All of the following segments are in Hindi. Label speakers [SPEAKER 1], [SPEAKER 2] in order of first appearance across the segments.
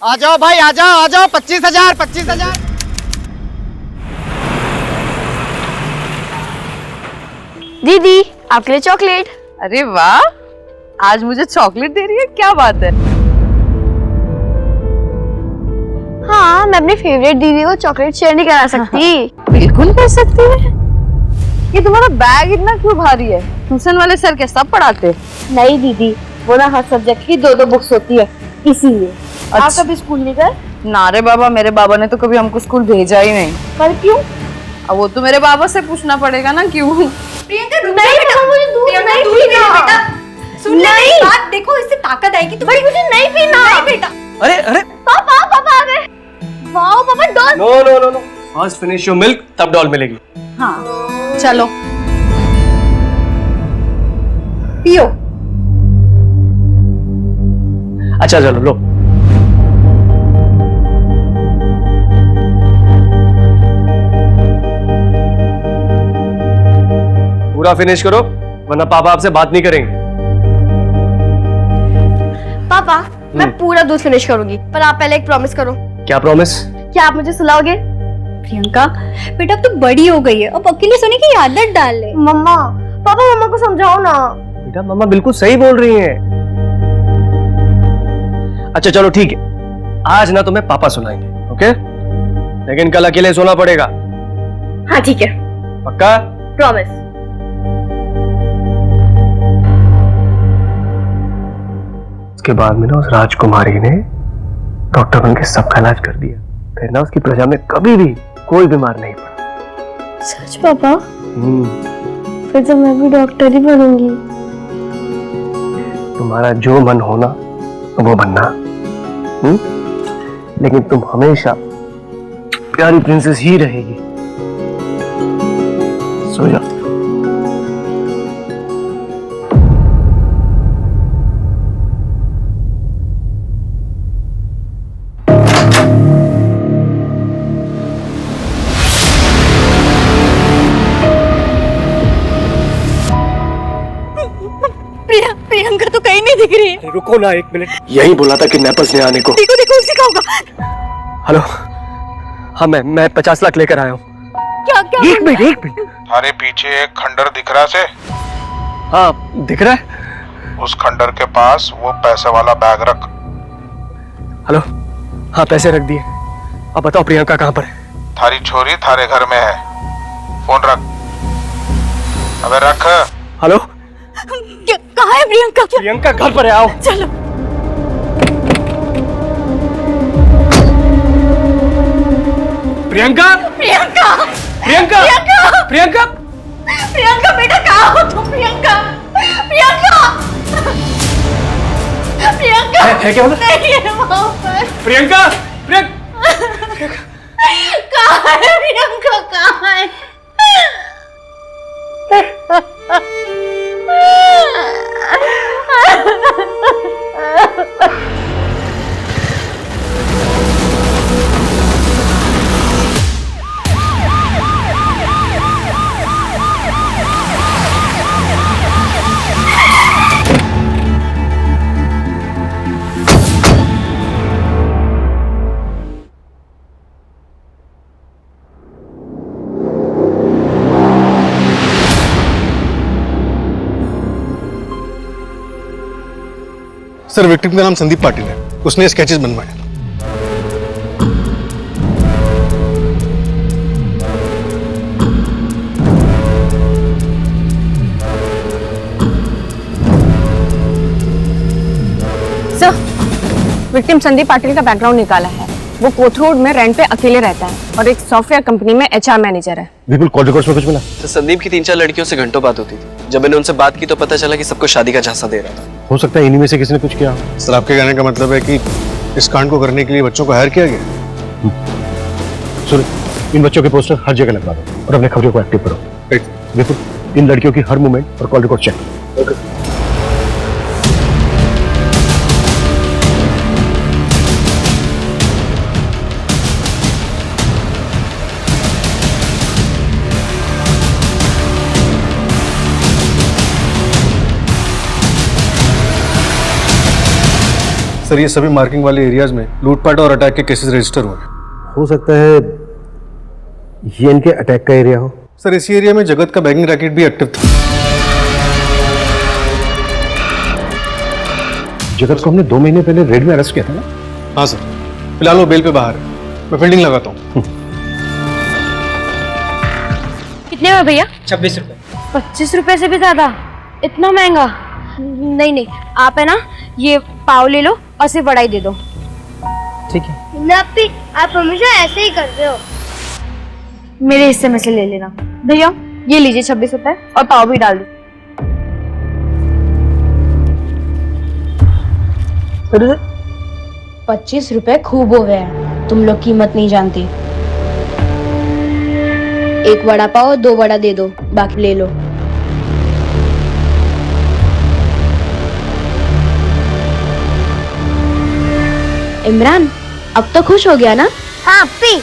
[SPEAKER 1] आ जाओ भाई, आ जाओ 25,000।
[SPEAKER 2] दीदी आपके लिए चॉकलेट।
[SPEAKER 3] अरे वाह, आज मुझे चॉकलेट दे रही है, क्या बात है।
[SPEAKER 2] हाँ, मैं अपनी फेवरेट दीदी को चॉकलेट शेयर नहीं करा सकती।
[SPEAKER 3] बिल्कुल कर सकती है। ये तुम्हारा बैग इतना क्यों भारी है? ट्यूशन वाले सर क्या सब पढ़ाते?
[SPEAKER 2] नहीं दीदी, वो ना हर सब्जेक्ट की 2-2 बुक्स होती है, इसीलिए। आप कभी स्कूल नहीं गए?
[SPEAKER 3] ना रे बाबा, मेरे बाबा ने तो कभी हमको स्कूल भेजा ही नहीं।
[SPEAKER 2] पर क्यों?
[SPEAKER 3] अब वो तो मेरे बाबा से पूछना पड़ेगा ना क्यों।
[SPEAKER 2] प्रियंका रुक जा बेटा, मुझे दूध नहीं पीना बेटा।
[SPEAKER 4] सुन ले मेरी बात, देखो इससे ताकत आएगी। तो मुझे नहीं पीना। नहीं बेटा।
[SPEAKER 1] अरे
[SPEAKER 2] पापा आ गए। वाओ पापा, doll.
[SPEAKER 1] No, first finish your milk, तब डॉल मिलेगी।
[SPEAKER 3] हाँ चलो पियो।
[SPEAKER 1] अच्छा चलो लो। पूरा फिनिश करो, वरना पापा आपसे बात नहीं करेंगे।
[SPEAKER 2] पापा मैं पूरा दूध फिनिश करूंगी, पर आप पहले एक प्रॉमिस करो।
[SPEAKER 1] क्या प्रॉमिस?
[SPEAKER 2] क्या आप मुझे सुलाओगे?
[SPEAKER 4] प्रियंका बेटा, अब तो बड़ी हो गई है, अब अकेले सोने की आदत डाल ले।
[SPEAKER 2] मम्मा, पापा मम्मा को समझाओ ना।
[SPEAKER 1] बेटा मम्मा बिल्कुल सही बोल रही हैं। अच्छा चलो ठीक है, आज ना तुम्हें पापा सुनाएंगे, ओके? लेकिन कल अकेले सोना पड़ेगा।
[SPEAKER 2] हाँ ठीक है,
[SPEAKER 1] पक्का?
[SPEAKER 2] प्रॉमिस।
[SPEAKER 1] उसके बाद में ना उस राजकुमारी ने डॉक्टर बन के सबका इलाज कर दिया, फिर ना उसकी प्रजा में कभी भी कोई बीमार नहीं पड़ा।
[SPEAKER 2] सच पापा? फिर तो मैं भी डॉक्टर ही बनूंगी।
[SPEAKER 1] तुम्हारा जो मन होना वो बनना, लेकिन तुम हमेशा प्यारी प्रिंसेस ही रहेगी। सो जा।
[SPEAKER 4] प्रियंका तो कहीं नहीं दिख रही है।
[SPEAKER 1] रुको ना एक मिनट, यही बोला था कि नेपल्स ने आने को।
[SPEAKER 4] देखो देखो उसी का होगा।
[SPEAKER 1] हेलो, हाँ मैं 50 लाख लेकर आया हूँ।
[SPEAKER 4] क्या क्या?
[SPEAKER 1] एक मिनट।
[SPEAKER 5] थारे पीछे एक खंडर दिख रहा से?
[SPEAKER 1] हाँ दिख रहा है।
[SPEAKER 5] उस खंडर के पास वो पैसे वाला बैग रख।
[SPEAKER 1] हेलो, हाँ पैसे रख दिए। अब बताओ प्रियंका कहाँ पर है?
[SPEAKER 5] थारी छोरी थारे घर में है, फोन रख। अबे रख।
[SPEAKER 1] हेलो,
[SPEAKER 4] कहाँ है प्रियंका?
[SPEAKER 1] प्रियंका घर पर है, आओ।
[SPEAKER 4] चलो।
[SPEAKER 1] प्रियंका
[SPEAKER 4] प्रियंका
[SPEAKER 1] प्रियंका प्रियंका
[SPEAKER 4] प्रियंका बेटा, कहाँ हो तुम? प्रियंका
[SPEAKER 1] है क्या उधर?
[SPEAKER 4] नहीं है वहाँ पर।
[SPEAKER 1] प्रियंका
[SPEAKER 4] कहाँ है प्रियंका? कहाँ है?
[SPEAKER 6] सर, विक्टिम का नाम संदीप पाटिल है, उसने स्केचेस बनवाए।
[SPEAKER 3] सर, विक्टिम संदीप पाटिल का बैकग्राउंड निकाला है। वो कोथरूड में रेंट पे अकेले रहता है और एक सॉफ्टवेयर कंपनी में HR मैनेजर है।
[SPEAKER 6] विपुल, कॉल रिकॉर्ड्स में कुछ मिला?
[SPEAKER 7] तो संदीप की 3-4 लड़कियों से घंटों बात होती थी। जब मैंने उनसे बात की तो पता चला कि सबको शादी का झांसा दे रहा था।
[SPEAKER 6] हो सकता है इन्हीं में से किसी ने कुछ किया। सर, आपके कहने का मतलब है कि इस कांड को करने के लिए बच्चों को हायर किया गया? सुनो, इन बच्चों के पोस्टर हर जगह लगवा दो और अपने खबरों को एक्टिव करो। विपुल, इन लड़कियों की हर मूवमेंट और कॉल रिकॉर्ड चेक। सर ये सभी मार्किंग वाले एरियाज में लूटपाट और अटैक के केसेस रजिस्टर हुए हैं।
[SPEAKER 1] हो सकता है ये इनके अटैक का एरिया हो।
[SPEAKER 6] सर इसी एरिया में जगत का बैंकिंग रैकेट भी एक्टिव था।
[SPEAKER 1] जगत को हमने 2 महीने पहले रेड में अरेस्ट किया था ना?
[SPEAKER 6] हाँ सर, फिलहाल वो बेल पे बाहर है। मैं फील्डिंग लगाता हूँ।
[SPEAKER 2] कितने में भैया?
[SPEAKER 8] 26 रुपए।
[SPEAKER 2] 25 रुपए से भी ज्यादा? इतना महंगा? नहीं नहीं, आप है ना ये पाव ले लो और सिर्फ वड़ा ही दे दो।
[SPEAKER 8] ठीक है।
[SPEAKER 9] नप्पी, आप हमेशा ऐसे ही करते हो।
[SPEAKER 2] मेरे हिस्से में से ले लेना। भैया ये लीजिए 26 रुपए और पाव भी डाल दो।
[SPEAKER 9] 25 रुपए खूब हो गए हैं, तुम लोग कीमत नहीं जानती। एक वड़ा पाव 2 वड़ा दे दो, बाकी ले लो। इमरान अब तो खुश हो गया ना? हाँ पी।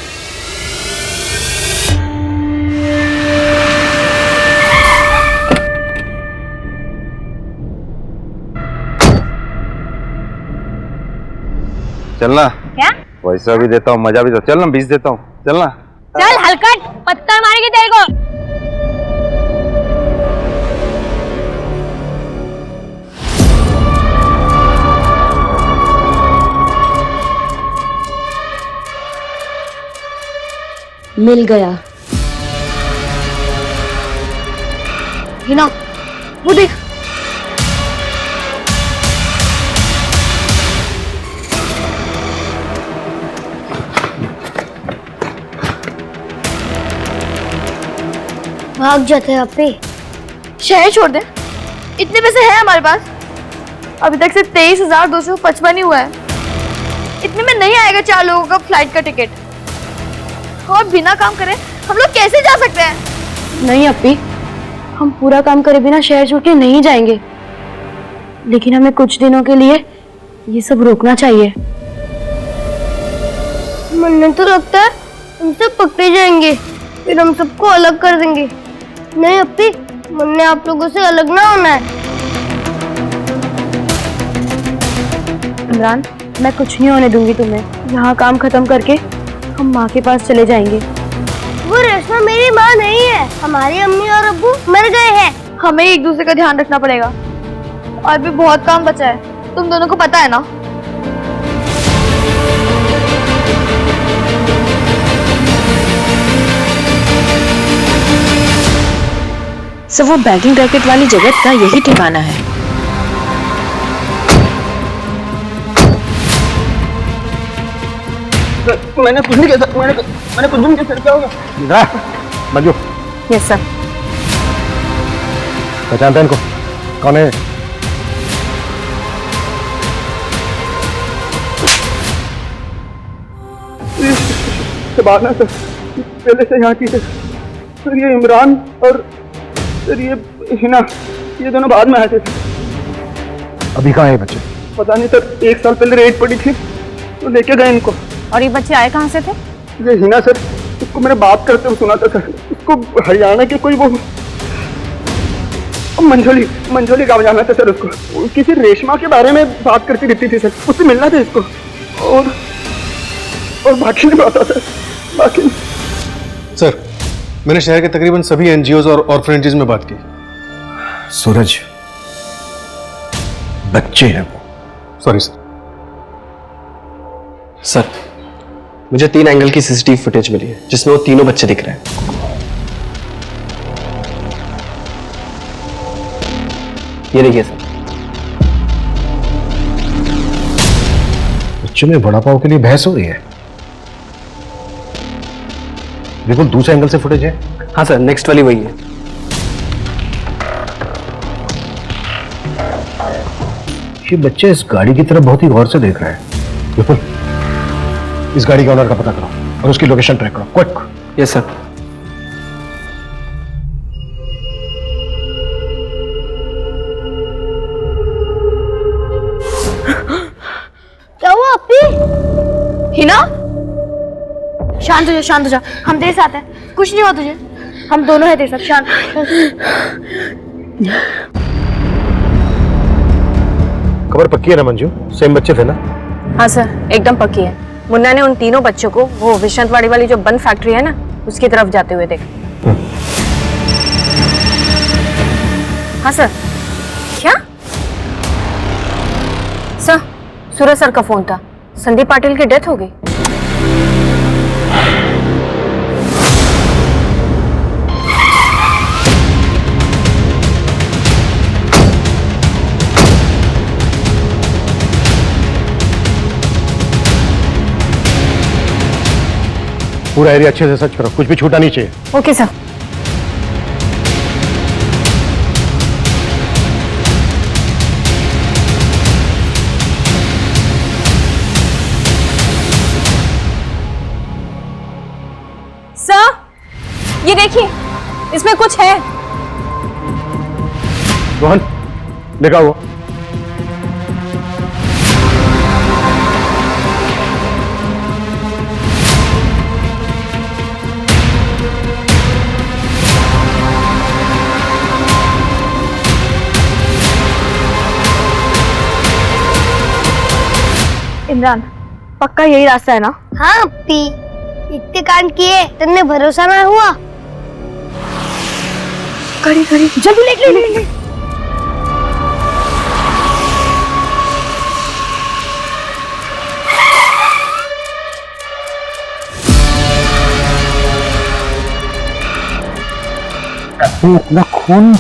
[SPEAKER 5] चलना।
[SPEAKER 2] क्या?
[SPEAKER 5] पैसा भी देता हूँ, मजा भी देता हूँ। चलना 20 देता हूँ, चलना।
[SPEAKER 2] चल हलकट, पत्थर मारेगी तेरे को।
[SPEAKER 9] मिल गया।
[SPEAKER 2] हिना वो देख।
[SPEAKER 9] भाग जाते हैं अपे।
[SPEAKER 2] शहर छोड़ दे, इतने पैसे हैं हमारे पास। अभी तक सिर्फ 23,255 ही हुआ है। इतने में नहीं आएगा 4 लोगों का फ्लाइट का टिकट। और बिना काम करे हम लोग कैसे जा सकते हैं?
[SPEAKER 9] नहीं अपी, हम पूरा काम करे बिना शहर छोड़ के नहीं जाएंगे, लेकिन हमें कुछ दिनों के लिए ये सब रोकना चाहिए।
[SPEAKER 10] मुन्ने तो लगता है हम सब पकड़े जाएंगे, फिर हम सबको अलग कर देंगे। नहीं अपी, मुन्ने आप लोगों से अलग ना होना है।
[SPEAKER 9] इमरान, मैं कुछ नहीं होने दूंगी तुम्हें। यहाँ काम खत्म करके हम माँ के पास चले जाएंगे।
[SPEAKER 10] वो रेशमा मेरी माँ नहीं है, हमारी अम्मी और अब्बू मर गए हैं।
[SPEAKER 2] हमें एक दूसरे का ध्यान रखना पड़ेगा। और भी बहुत काम बचा है, तुम दोनों को पता है ना।
[SPEAKER 3] सो वो बैंकिंग रैकेट वाली जगत का यही ठिकाना है।
[SPEAKER 8] मैंने कुछ नहीं किया, मैंने कुछ नहीं किया। सर क्या होगा?
[SPEAKER 1] Manju,
[SPEAKER 3] yes sir.
[SPEAKER 1] पहचानता है इनको? कौन है?
[SPEAKER 8] शबाना सर, पहले से यहाँ की थे सर। ये इमरान और सर ये हिना, ये दोनों बाद में आए थे।
[SPEAKER 1] अभी कहाँ है बच्चे?
[SPEAKER 8] पता नहीं सर, 1 साल पहले रेड पड़ी थी तो लेके गए इनको।
[SPEAKER 3] और ये बच्चे आए कहाँ से थे?
[SPEAKER 8] ये हिना सर, उसको मैंने बात करते हुए सुना था सर। उसको हरियाणा के कोई वो मंझोली गाँव जाना था सर। उसको किसी रेशमा के बारे में बात करती रहती थी सर, उससे मिलना था इसको। और बाकी नहीं पता सर, बाकी।
[SPEAKER 6] सर मैंने शहर के तकरीबन सभी एनजीओज और ऑर्फनेजेस में बात की।
[SPEAKER 1] सूरज, बच्चे हैं वो।
[SPEAKER 6] Sorry sir.
[SPEAKER 7] सर मुझे 3 एंगल की सीसीटीवी फुटेज मिली है जिसमें वो तीनों बच्चे दिख रहे हैं। ये देखिए सर।
[SPEAKER 1] बच्चों में वड़ा पाव के लिए बहस हो रही है। बिल्कुल दूसरे एंगल से फुटेज है।
[SPEAKER 7] हाँ सर, नेक्स्ट वाली वही है।
[SPEAKER 1] ये बच्चे इस गाड़ी की तरफ बहुत ही गौर से देख रहे हैं। बिल्कुल, इस गाड़ी के ऑनर का पता करो और उसकी लोकेशन ट्रैक करो, क्विक।
[SPEAKER 7] Yes sir.
[SPEAKER 10] क्या हुआ अपी?
[SPEAKER 2] हिना, शांत हो जा, शांत हो जा। हम तेरे साथ हैं, कुछ नहीं हुआ तुझे। हम दोनों हैं तेरे साथ, शांत।
[SPEAKER 1] खबर पक्की है ना मंजू? सेम बच्चे थे ना?
[SPEAKER 3] हाँ सर, एकदम पक्की है। मुन्ना ने उन तीनों बच्चों को वो विश्वनाथवाड़ी वाली जो बंद फैक्ट्री है ना, उसकी तरफ जाते हुए देखा। हाँ सर। क्या सर? सूरज सर का फोन था, संदीप पाटिल की डेथ हो गई।
[SPEAKER 6] पूरा एरिया अच्छे से सर्च करो, कुछ भी छूटा नहीं चाहिए।
[SPEAKER 3] Okay sir. सर, ये देखिए, इसमें कुछ है।
[SPEAKER 6] रोहन, देखा वो?
[SPEAKER 2] इमरान, पक्का यही रास्ता है ना?
[SPEAKER 10] हाँ अप्पी, इतने कांड किए तुमने भरोसा ना हुआ?
[SPEAKER 2] खड़ी खड़ी, जल्दी ले।
[SPEAKER 1] इतना खून।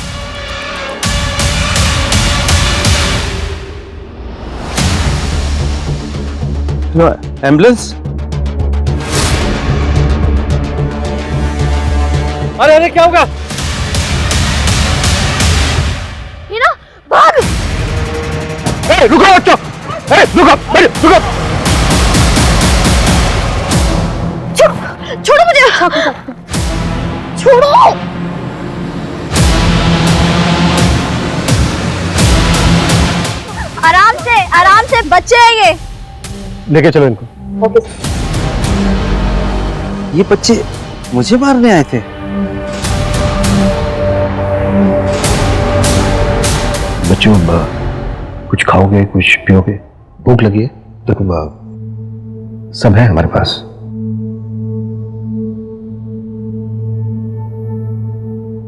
[SPEAKER 7] एम्बुलेंस?
[SPEAKER 1] अरे अरे क्या होगा?
[SPEAKER 2] ये ना, भाग!
[SPEAKER 6] रुको बच्चों, रुको।
[SPEAKER 2] छोड़ो मुझे! छोड़ो! आराम से, बच्चे हैं ये।
[SPEAKER 6] लेके चलो इनको।
[SPEAKER 7] ये बच्चे मुझे मारने आए थे?
[SPEAKER 1] बच्चों, कुछ खाओगे, कुछ पियोगे? भूख लगी है? देखो, सब है हमारे पास।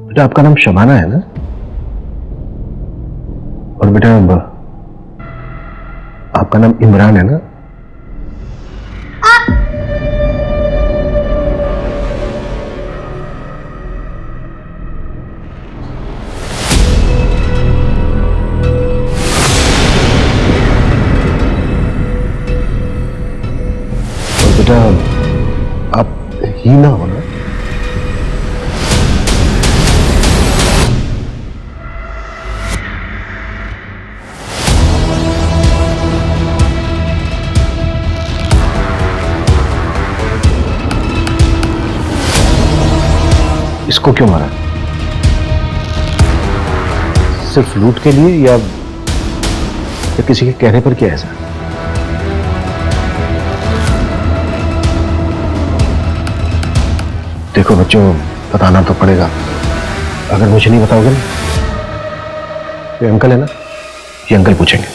[SPEAKER 1] बेटा, आपका नाम शबाना है ना? और बेटा, आपका नाम इमरान है ना? और बेटा, आप ही ना हो ना? इसको क्यों मारा? सिर्फ लूट के लिए या किसी के कहने पर किया ऐसा? देखो बच्चों, बताना तो पड़ेगा। अगर मुझे नहीं बताओगे ना, ये अंकल है ना, ये अंकल पूछेंगे।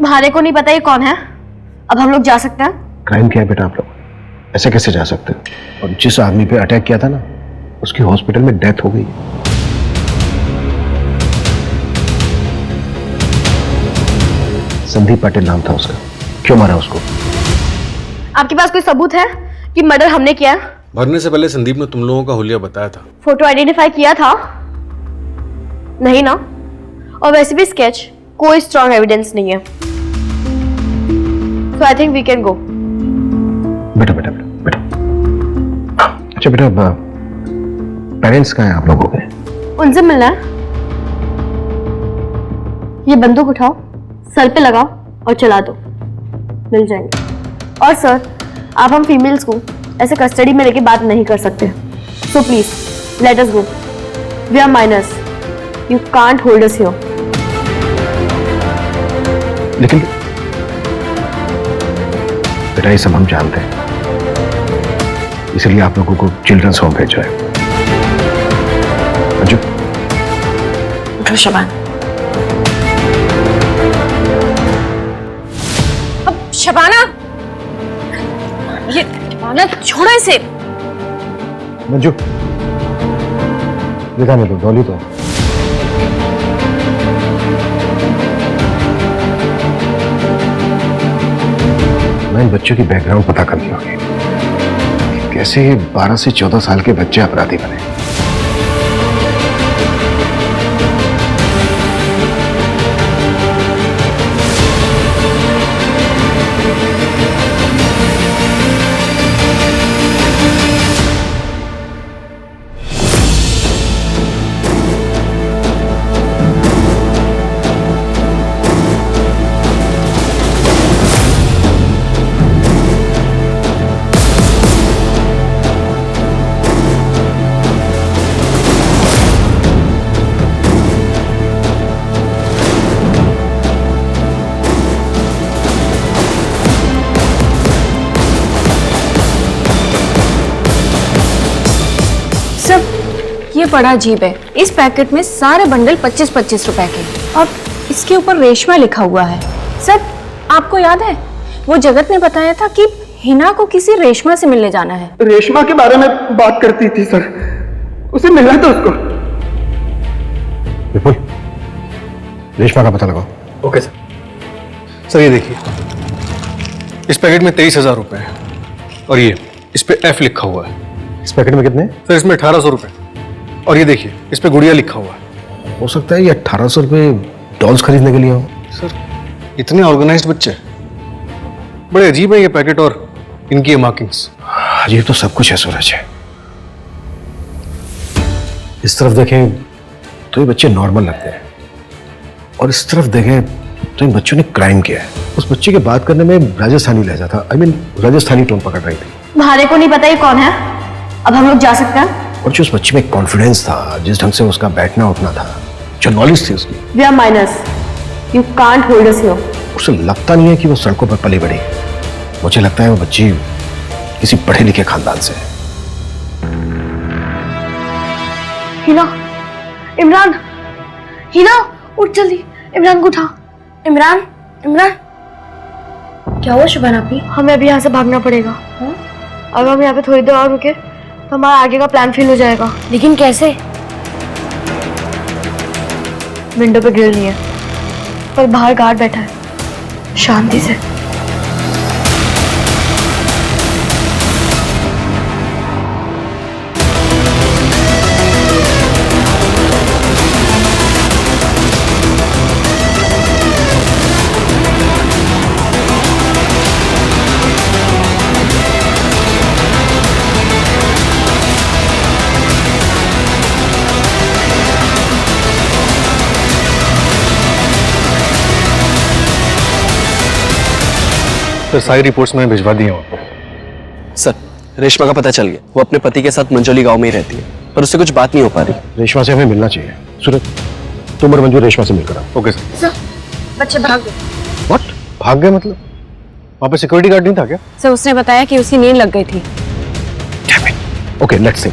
[SPEAKER 2] भारे को नहीं पता ये कौन है। अब हम लोग जा सकते हैं?
[SPEAKER 1] क्राइम किया है बेटा आप लोग, ऐसे कैसे जा सकते हो? और जिस आदमी पे अटैक किया था ना, उसकी हॉस्पिटल में डेथ हो गई। संदीप पाटिल नाम था उसका। क्यों मारा उसको?
[SPEAKER 2] आपके पास कोई सबूत है कि मर्डर हमने किया है?
[SPEAKER 11] मरने से पहले संदीप ने तुम लोगों का हुलिया बताया था।
[SPEAKER 2] फोटो आइडेंटिफाई किया था? नहीं ना? और वैसे भी स्केच कोई स्ट्रॉन्ग एविडेंस नहीं है। So I think we can go.
[SPEAKER 1] बेटा। अच्छा बेटा, पेरेंट्स कहाँ हैं आप लोगों के?
[SPEAKER 2] उनसे मिलना है। ये बंदूक उठाओ, सर पे लगाओ और चला दो, मिल जाएंगे। और सर, आप हम फीमेल्स को ऐसे कस्टडी में लेके बात नहीं कर सकते। So please let us go. We are minors, you can't hold us here.
[SPEAKER 1] लेकिन बेटा, ये सब हम जानते हैं, इसलिए आप लोगों को चिल्ड्रंस होम भेजा है। अंजू,
[SPEAKER 3] उठो शबान। पागल, छोड़ो इसे।
[SPEAKER 6] मंजू, दिखाने दो डॉली तो। मैं इन बच्चों की बैकग्राउंड पता करनी होगी, कैसे ये 12 से 14 साल के बच्चे अपराधी बने।
[SPEAKER 3] ये बड़ा अजीब है। इस पैकेट में सारे बंडल 25-25 रुपए के, और इसके ऊपर रेशमा लिखा हुआ है। सर, आपको याद है वो जगत ने बताया था कि हिना को किसी रेशमा से मिलने जाना है।
[SPEAKER 8] रेशमा के बारे में बात करती थी सर, उसे मिलना था उसको।
[SPEAKER 6] विपुल, रेशमा का पता लगाओ।
[SPEAKER 11] Okay sir. सर ये देखिए, इस पैकेट में 23,000 रुपए है और ये इस पे F लिखा हुआ है।
[SPEAKER 6] इस पैकेट में कितने?
[SPEAKER 11] सर इसमें 1800 रुपए, और ये देखिए इस पे गुड़िया लिखा हुआ है।
[SPEAKER 6] हो सकता है ये 1800 रुपए डॉल्स खरीदने के लिए हो।
[SPEAKER 11] सर इतने ऑर्गेनाइज्ड बच्चे, बड़े अजीब है ये पैकेट और इनकी ये मार्किंग्स।
[SPEAKER 6] अजीब तो सब कुछ है सूरज। इस तरफ देखें तो ये बच्चे नॉर्मल लगते हैं, और इस तरफ देखें तो इन बच्चों ने क्राइम किया है। उस बच्चे के बात करने में राजस्थानी लहजा था, राजस्थानी टोन पकड़ रही थी।
[SPEAKER 9] भारे को नहीं पता ये कौन है, अब हम लोग जा सकते हैं।
[SPEAKER 6] और जो उस बच्चे में कॉन्फिडेंस था, जिस ढंग से उसका बैठना उठना था, जो नॉलेज थी उसकी,
[SPEAKER 9] We are minors. You can't hold us here.
[SPEAKER 6] उसे लगता नहीं है कि वो सड़कों पर पली बड़ी। मुझे लगता है वो बच्ची किसी पढ़े लिखे खानदान से है।
[SPEAKER 2] हिना, इमरान, हिना उठ जल्दी, इमरान को उठा। इमरान, इमरान,
[SPEAKER 9] क्या हुआ शुभान आपी?
[SPEAKER 2] हमें अभी यहाँ से भागना पड़ेगा। अगर हम यहाँ पे थोड़ी देर और रुके तो हमारा आगे का प्लान फेल हो जाएगा।
[SPEAKER 9] लेकिन कैसे?
[SPEAKER 2] विंडो पे ग्रिल नहीं है, पर बाहर गार्ड बैठा है, शांति से।
[SPEAKER 11] सर सारी रिपोर्ट्स मैंने भिजवा दी हैं आपको।
[SPEAKER 7] सर रेशमा का पता चल गया, वो अपने पति के साथ मंजोली गांव में ही रहती है, पर उससे कुछ बात नहीं हो पा रही।
[SPEAKER 6] रेशमा से हमें मिलना चाहिए। सूरज, तुम और मंजू रेशमा से मिलकर आओ।
[SPEAKER 11] Okay sir.
[SPEAKER 3] सर, बच्चे भाग गए।
[SPEAKER 6] व्हाट? भाग गए मतलब? वहां पे सिक्योरिटी गार्ड नहीं था क्या?
[SPEAKER 3] सर, उसने बताया कि उसकी नींद लग गई थी।
[SPEAKER 6] Okay, let's see.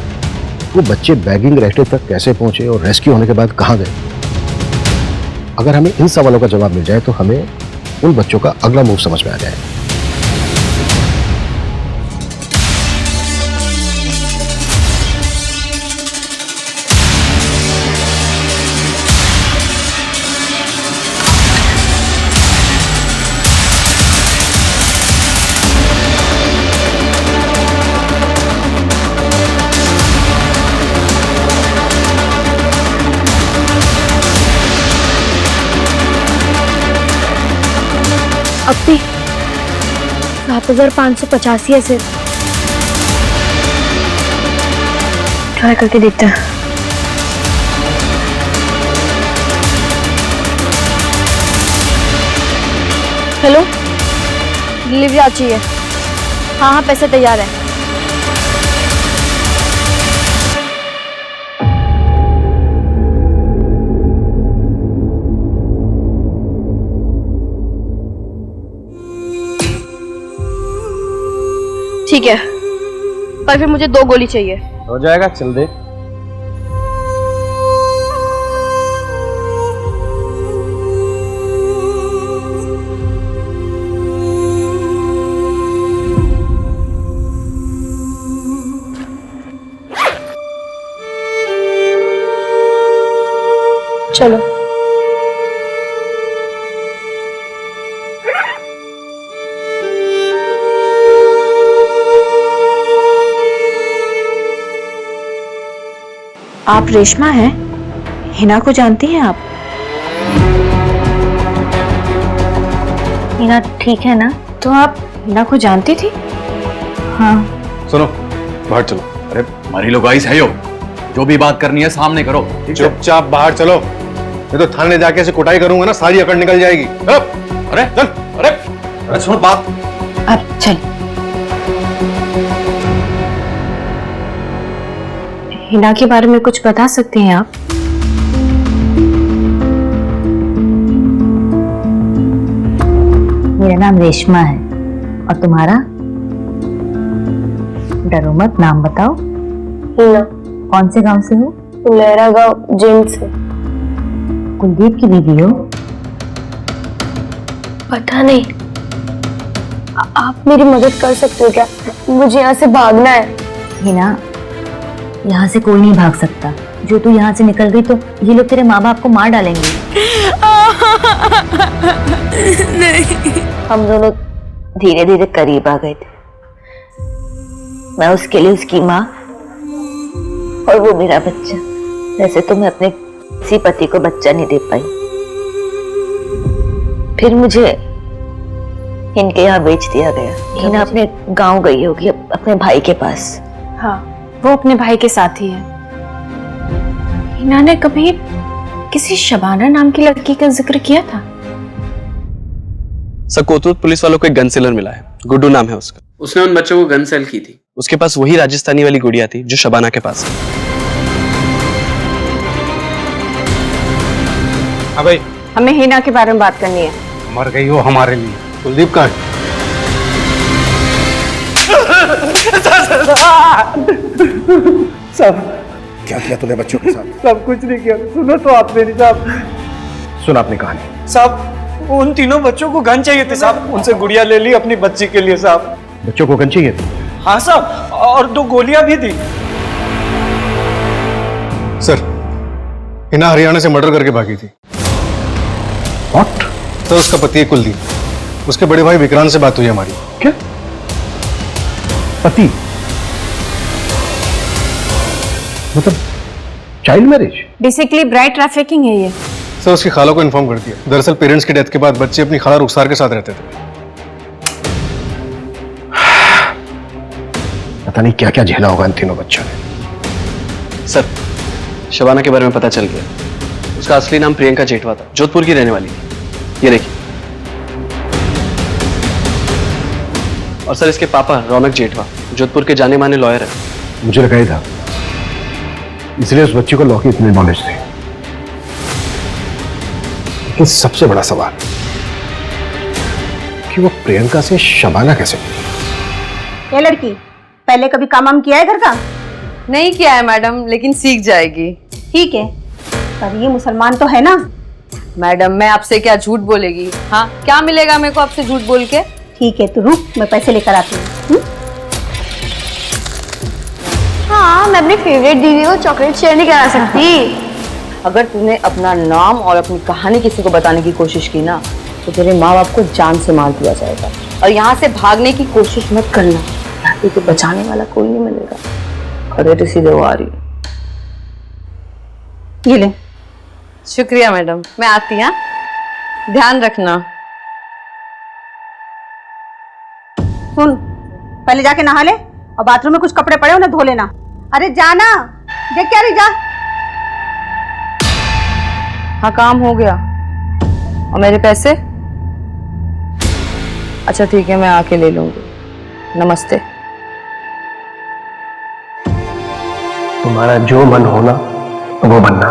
[SPEAKER 6] वो बच्चे बैगिंग रेस्टे तक कैसे पहुंचे और रेस्क्यू होने के बाद कहां गए? अगर हमें इन सवालों का जवाब मिल जाए तो हमें उन बच्चों का अगला मूव समझ में आ जाए।
[SPEAKER 2] अपी 7585 ऐसे ट्राई करके देखते हैं। हेलो, डिलीवरी आ चाहिए। हाँ हाँ, पैसे तैयार है। ठीक है, पर फिर मुझे 2 गोली चाहिए।
[SPEAKER 1] हो जाएगा, चल दे।
[SPEAKER 9] चलो।
[SPEAKER 3] आप रेशमा हैं? हिना को जानती हैं आप?
[SPEAKER 9] हिना ठीक है ना?
[SPEAKER 3] तो आप हिना को जानती थी?
[SPEAKER 9] हाँ।
[SPEAKER 11] सुनो, बाहर चलो।
[SPEAKER 12] अरे हमारी लोग आइस है यो, जो भी बात करनी है सामने करो।
[SPEAKER 11] चुपचाप बाहर चलो, नहीं तो थाने जाके ऐसे कुटाई करूंगा ना, सारी अकड़ निकल जाएगी। चलो।
[SPEAKER 12] अरे चल, अरे सुनो बात।
[SPEAKER 3] अब चल। हिना के बारे में कुछ बता सकते हैं आप?
[SPEAKER 9] मेरा नाम रेशमा है। और तुम्हारा? डरो मत, नाम बताओ। हिना। कौन से गांव से हो? मेरा गांव जिंद से। कुलदीप की बीवी हो? पता नहीं। आप मेरी मदद कर सकते हो क्या? मुझे यहाँ से भागना है। हिना, यहाँ से कोई नहीं भाग सकता। जो तू यहाँ से निकल गई तो ये लोग तेरे माँ बाप को मार डालेंगे। नहीं। हम दोनों धीरे धीरे करीब आ गए थे। मैं उसके लिए उसकी माँ और वो मेरा बच्चा। वैसे तो मैं अपने किसी पति को बच्चा नहीं दे पाई, फिर मुझे इनके यहाँ बेच दिया गया। हिना अपने गांव गई होगी, अपने भाई के पास।
[SPEAKER 3] हाँ, वो अपने भाई के साथ ही है। हिना ने कभी किसी शबाना नाम की लड़की का जिक्र किया था?
[SPEAKER 7] सर, कोतवाल पुलिस वालों को एक गन सेलर मिला है, गुड्डू नाम है उसका। उसने उन बच्चों को गन सेल की थी। उसके पास वही राजस्थानी वाली गुड़िया थी जो शबाना के पास है।
[SPEAKER 11] हाँ भाई,
[SPEAKER 3] हमें हिना के बारे में बात करनी है।
[SPEAKER 11] मर गई हो हमारे लिए। कुलदीप कहाँ है?
[SPEAKER 8] साहब,
[SPEAKER 6] क्या किया तूने बच्चों के साथ?
[SPEAKER 8] सब कुछ नहीं किया। सुनो तो आप मेरी साहब।
[SPEAKER 6] सुन आपने कहानी।
[SPEAKER 8] साहब, उन तीनों बच्चों को गन चाहिए थी साहब। उनसे गुड़िया ले ली अपनी बच्ची के लिए साहब।
[SPEAKER 6] बच्चों को गन चाहिए थी?
[SPEAKER 8] हाँ साहब, और 2 गोलियां भी थी।
[SPEAKER 11] सर, हिना हरियाणा से मर्डर करके भागी थी।
[SPEAKER 6] व्हाट?
[SPEAKER 11] सर, उसका पति है कुलदीप। उसके बड़े भाई विक्रांत से बात हुई हमारी।
[SPEAKER 6] क्या? पति? मतलब child marriage?
[SPEAKER 3] Basically bride trafficking है ये।
[SPEAKER 11] सर, उसकी खाला को इन्फॉर्म कर दिया। दरअसल पेरेंट्स की डेथ के बाद बच्चे अपनी खाला रुखसार के साथ रहते थे।
[SPEAKER 6] पता नहीं क्या क्या झेला होगा इन तीनों बच्चों ने।
[SPEAKER 7] सर, शबाना के बारे में पता चल गया। उसका असली नाम प्रियंका जेठवा था, जोधपुर की रहने वाली थी। ये देखिए। और सर, इसके पापा रौनक जेठवा जोधपुर के जाने माने लॉयर है।
[SPEAKER 6] मुझे लगा ही था, इसलिए उस बच्ची को लॉ की इतनी नॉलेज थी। लेकिन सबसे बड़ा सवाल कि वो प्रियंका से शबाना कैसे मिली?
[SPEAKER 13] ये लड़की पहले कभी काम किया है घर का?
[SPEAKER 14] नहीं किया है मैडम, लेकिन सीख जाएगी।
[SPEAKER 13] ठीक है, पर ये मुसलमान तो है ना?
[SPEAKER 14] मैडम, मैं आपसे क्या झूठ बोलेगी? हाँ, क्या मिलेगा मेरे को आपसे झूठ बोल के?
[SPEAKER 13] ठीक है, तो रुक, मैं पैसे लेकर आती हूँ।
[SPEAKER 2] हाँ, मैं अपनी फेवरेट दीदी को चॉकलेट शेयर नहीं करा सकती।
[SPEAKER 14] अगर तूने अपना नाम और अपनी कहानी किसी को बताने की कोशिश की ना, तो तेरे माँ बाप को जान से मार दिया जाएगा। और यहाँ से भागने की कोशिश मत करना, यहाँ तो बचाने वाला कोई नहीं मिलेगा। खड़े तो सीधे वो आ रही।
[SPEAKER 13] ये ले।
[SPEAKER 14] शुक्रिया मैडम, मैं आती। हाँ, ध्यान रखना।
[SPEAKER 13] सुन, पहले जाके नहा ले और बाथरूम में कुछ कपड़े पड़े उन्हें धो लेना। अरे जाना, देख क्या रही, जा।
[SPEAKER 14] हाँ, काम हो गया। और मेरे पैसे? अच्छा ठीक है, मैं आके ले लूंगी। नमस्ते।
[SPEAKER 1] तुम्हारा जो मन होना वो बनना।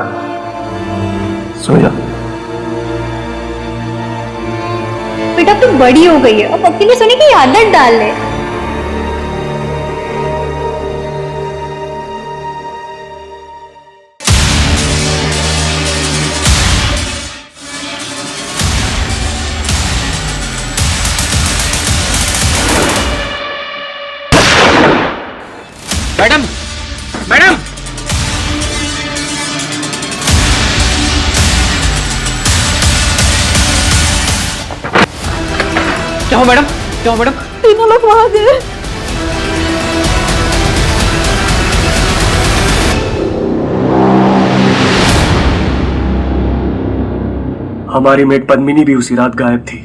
[SPEAKER 1] सो जा।
[SPEAKER 4] बेटा तू बड़ी हो गई है, अब अकेले सोने की आदत डाल ले।
[SPEAKER 12] मैडम, मैडम,
[SPEAKER 15] क्या हो मैडम, क्या हो मैडम?
[SPEAKER 3] तीनों लोग वहां गए।
[SPEAKER 1] हमारी मेट पद्मिनी भी उसी रात गायब थी।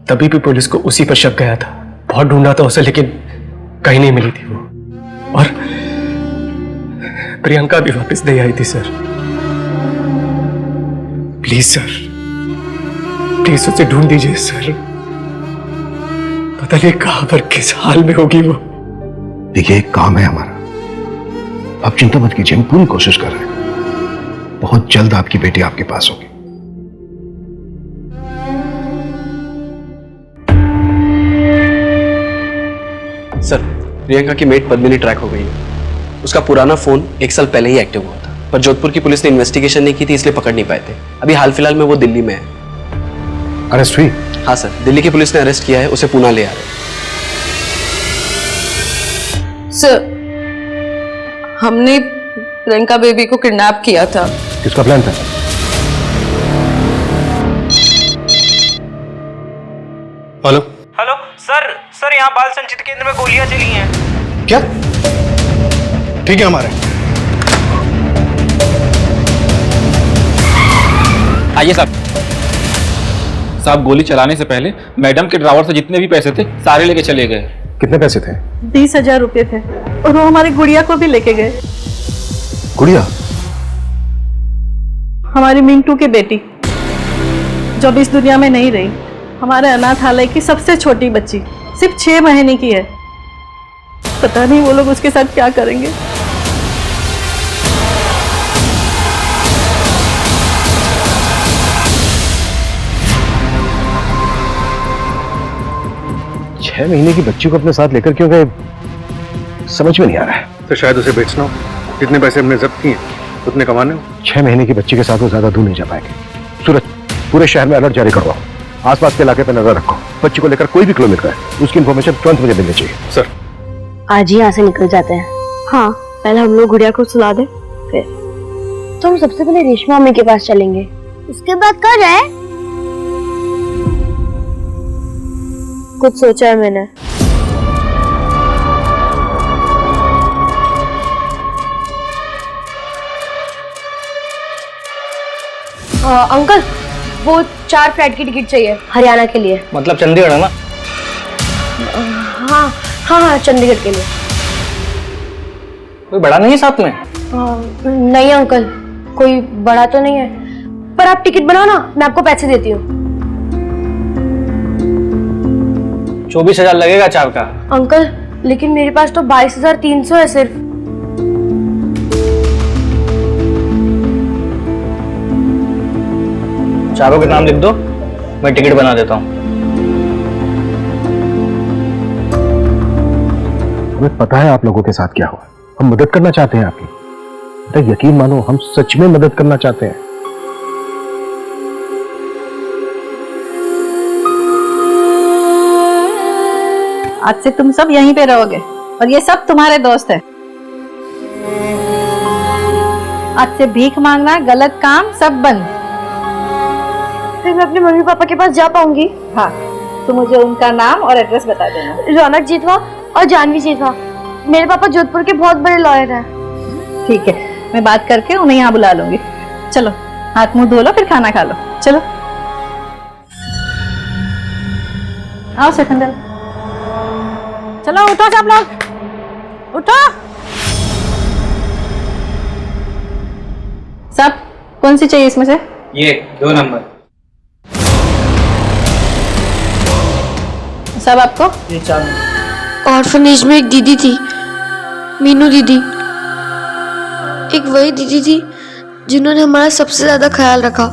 [SPEAKER 1] तभी भी पुलिस को उसी पर शक गया था। बहुत ढूंढा था उसे, लेकिन कहीं नहीं मिली थी वो। और प्रियंका भी वापस नहीं आई थी सर। प्लीज सर, प्लीज उसे ढूंढ दीजिए सर। पता नहीं कहां पर, किस हाल में होगी वो।
[SPEAKER 6] देखिए, एक काम है हमारा, आप चिंता मत कीजिए, हम पूरी कोशिश कर रहे हैं। बहुत जल्द आपकी बेटी आपके पास होगी।
[SPEAKER 7] सर, प्रियंका की मेट पद्मिनी ट्रैक हो गई है। उसका पुराना फोन 1 साल पहले ही एक्टिव हुआ था, पर जोधपुर की पुलिस ने इन्वेस्टिगेशन नहीं की थी, इसलिए पकड़ नहीं पाए थे। अभी हाल फिलहाल में वो दिल्ली में है।
[SPEAKER 6] अरेस्ट हुई?
[SPEAKER 7] हाँ सर, दिल्ली की पुलिस ने अरेस्ट किया है, उसे पुणे ले आ रहे हैं।
[SPEAKER 14] सर, हमने प्रियंका बेबी को किडनैप किया था।
[SPEAKER 6] किसका प्लान था? हेलो
[SPEAKER 15] हेलो सर, यहाँ बाल संचित केंद्र में गोलियां चली हैं।
[SPEAKER 6] क्या? ठीक है, हमारे
[SPEAKER 15] आइए साहब, गोली चलाने से पहले मैडम के ड्रावर से जितने भी पैसे थे सारे लेके चले गए।
[SPEAKER 6] कितने पैसे थे?
[SPEAKER 3] 20,000 रुपए थे, और वो हमारी गुड़िया को भी लेके गए।
[SPEAKER 6] गुड़िया?
[SPEAKER 3] हमारी मिंटू की बेटी, जो अब इस दुनिया में नहीं रही। हमारे अनाथालय की सबसे छोटी बच्ची, सिर्फ 6 महीने की है। पता नहीं वो लोग उसके साथ क्या करेंगे।
[SPEAKER 6] छह महीने की बच्ची को अपने साथ लेकर क्यों गए, समझ में नहीं आ रहा है।
[SPEAKER 11] तो शायद उसे बेचना हो। जितने पैसे हमने जब्त किए उतने कमाने हो।
[SPEAKER 6] 6 महीने की बच्ची के साथ वो ज्यादा दूर नहीं जा पाएंगे। सूरज, पूरे शहर में अलर्ट जारी करवाओ। आसपास के इलाके पर नजर रखो। बच्ची को लेकर कोई भी क्लू मिल रहा है, उसकी इन्फॉर्मेशन तुरंत मुझे मिलनी चाहिए।
[SPEAKER 11] सर,
[SPEAKER 9] आज ही यहाँ से निकल जाते हैं।
[SPEAKER 2] हाँ, पहले हम लोग गुड़िया को सुला दे, फिर
[SPEAKER 9] तो हम सबसे पहले रेशमा मम्मी के पास चलेंगे।
[SPEAKER 10] उसके बाद कर रहे हैं।
[SPEAKER 2] कुछ सोचा है मैंने। अंकल, वो 4 फ्लाइट की टिकट चाहिए हरियाणा के लिए।
[SPEAKER 15] मतलब चंडीगढ़ है ना?
[SPEAKER 2] हाँ हाँ हाँ, चंडीगढ़ के लिए।
[SPEAKER 15] कोई बड़ा नहीं है साथ में?
[SPEAKER 2] नहीं अंकल, कोई बड़ा तो नहीं है, पर आप टिकट बनाओ ना, मैं आपको पैसे देती हूँ।
[SPEAKER 15] 24,000 लगेगा 4 का।
[SPEAKER 2] अंकल, लेकिन मेरे पास तो 22,300 है सिर्फ।
[SPEAKER 15] चारों के नाम लिख दो, मैं टिकट बना देता हूँ।
[SPEAKER 6] हमें पता है आप लोगों के साथ क्या हुआ। हम मदद करना चाहते हैं आपकी। तो यकीन मानो, हम सच में मदद करना चाहते हैं।
[SPEAKER 13] आज से तुम सब यहीं पे रहोगे, और ये सब तुम्हारे दोस्त हैं। आज से भीख मांगना, गलत काम सब बंद।
[SPEAKER 2] फिर मैं अपने मम्मी पापा के पास जा पाऊंगी?
[SPEAKER 13] हाँ, तो मुझे उनका नाम और एड्रेस बता देना।
[SPEAKER 2] रौनक जीतवा और जानवी जीतवा। मेरे पापा जोधपुर के बहुत बड़े लॉयर हैं।
[SPEAKER 13] ठीक है, मैं बात करके उन्हें यहाँ बुला लूंगी। चलो, हाथ मुंह धो लो, फिर खाना खा लो। चलो आओ सिकंदर, चलो उठो सब लोग, उठो सब। कौन सी चाहिए इसमें से?
[SPEAKER 15] ये 2 नंबर।
[SPEAKER 13] सब आपको?
[SPEAKER 15] ये 4 नंबर।
[SPEAKER 10] ऑर्फनेज में एक दीदी थी, मीनू दीदी। एक वही दीदी थी जिन्होंने हमारा सबसे ज्यादा ख्याल रखा।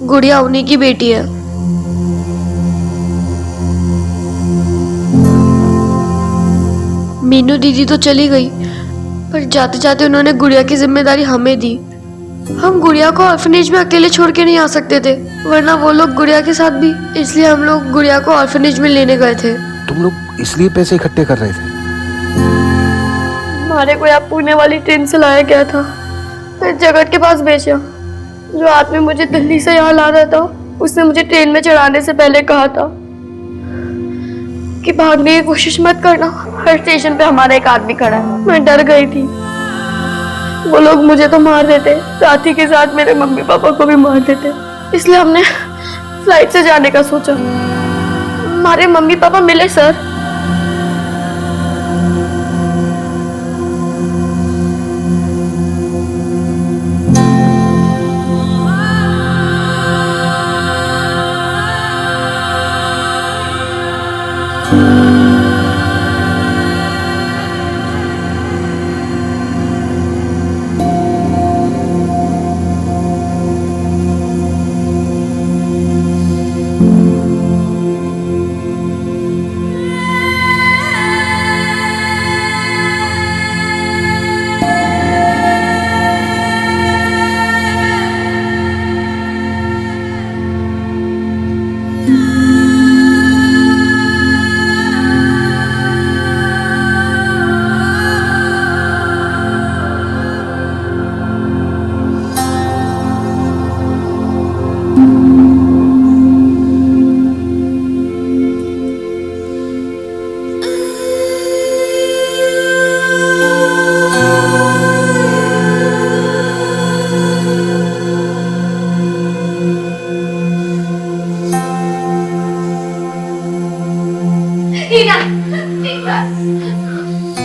[SPEAKER 10] गुड़िया उन्हीं की बेटी है। मीनू दीदी तो चली गई, पर जाते जाते उन्होंने गुड़िया की जिम्मेदारी हमें दी। हम गुड़िया को ऑर्फनेज में अकेले छोड़ के नहीं आ सकते थे, वरना वो लोग गुड़िया के साथ भी। इसलिए हम लोग गुड़िया को ऑर्फनेज में लेने गए थे।
[SPEAKER 6] तुम लोग इसलिए पैसे इकट्ठे कर रहे थे?
[SPEAKER 2] हमारे को यहाँ पुणे वाली ट्रेन से लाया गया था, फिर जगत के पास भेजा। जो आदमी मुझे दिल्ली से यहाँ ला रहा था, उसने मुझे ट्रेन में चढ़ाने से पहले कहा था
[SPEAKER 10] कि भागने की कोशिश मत करना। हर स्टेशन पे हमारा एक आदमी खड़ा है। मैं डर गई थी, वो लोग मुझे तो मार देते, साथ ही के साथ मेरे मम्मी पापा को भी मार देते। इसलिए हमने फ्लाइट से जाने का सोचा। हमारे मम्मी पापा मिले सर।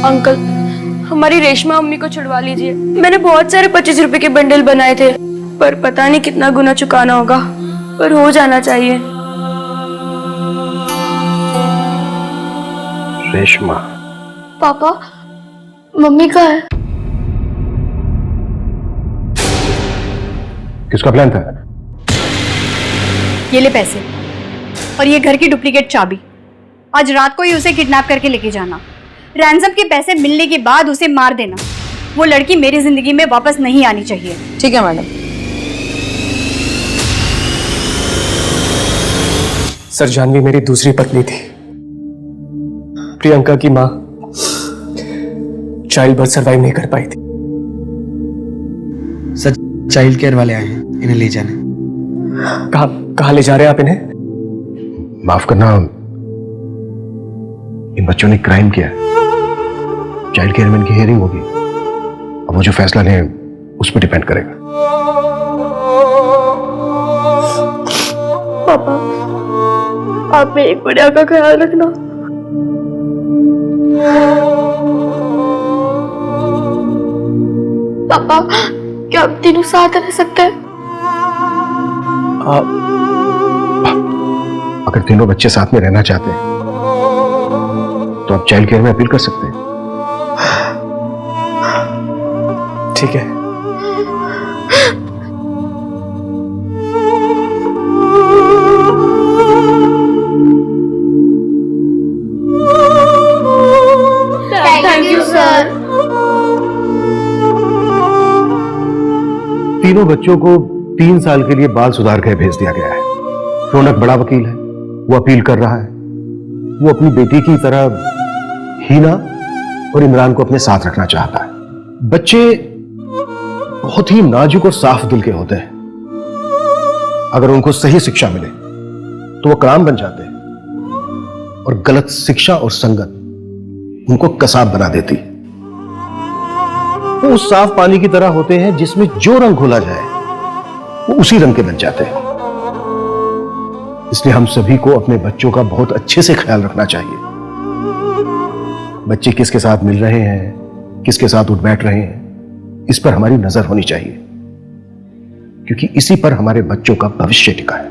[SPEAKER 10] अंकल, हमारी रेशमा अम्मी को छुड़वा लीजिए। मैंने बहुत सारे 25 रुपए के बंडल बनाए थे, पर पता नहीं कितना गुना चुकाना होगा, पर हो जाना चाहिए।
[SPEAKER 1] रेशमा।
[SPEAKER 10] पापा, मम्मी कहाँ है?
[SPEAKER 6] किसका प्लान था?
[SPEAKER 4] ये ले पैसे और ये घर की डुप्लीकेट चाबी। आज रात को ही उसे किडनैप करके लेके जाना। रैंसम के पैसे मिलने के बाद उसे मार देना। वो लड़की मेरी जिंदगी में वापस नहीं आनी चाहिए।
[SPEAKER 14] ठीक है मैडम।
[SPEAKER 1] सर, जानवी मेरी दूसरी पत्नी थी। प्रियंका की माँ चाइल्ड बर्थ सर्वाइव नहीं कर पाई थी।
[SPEAKER 16] सर, चाइल्ड केयर वाले आए हैं, इन्हें ले जाने।
[SPEAKER 1] कहाँ ले जा रहे हैं आप इन्हें?
[SPEAKER 6] माफ करना, इन बच्चों ने क्राइम किया। चाइल्ड केयर में इनकी हियरिंग होगी। अब वो जो फैसला लें उस पर डिपेंड करेगा।
[SPEAKER 10] पापा, आप मेरी गुड़िया का ख्याल रखना। पापा, क्या हम तीनों साथ रह सकते हैं?
[SPEAKER 6] अगर तीनों बच्चे साथ में रहना चाहते हैं तो आप चाइल्ड केयर में अपील कर सकते हैं।
[SPEAKER 1] ठीक है।
[SPEAKER 10] Thank you sir.
[SPEAKER 6] तीनों बच्चों को 3 साल के लिए बाल सुधार गृह भेज दिया गया है। रौनक बड़ा वकील है, वो अपील कर रहा है। वो अपनी बेटी की तरह हीना और इमरान को अपने साथ रखना चाहता है। बच्चे बहुत ही नाजुक और साफ दिल के होते हैं। अगर उनको सही शिक्षा मिले तो वो कराम बन जाते हैं, और गलत शिक्षा और संगत उनको कसाब बना देती। वो उस साफ पानी की तरह होते हैं जिसमें जो रंग घोला जाए वो उसी रंग के बन जाते हैं। इसलिए हम सभी को अपने बच्चों का बहुत अच्छे से ख्याल रखना चाहिए। बच्चे किसके साथ मिल रहे हैं, किसके साथ उठ बैठ रहे हैं, इस पर हमारी नजर होनी चाहिए, क्योंकि इसी पर हमारे बच्चों का भविष्य टिका है।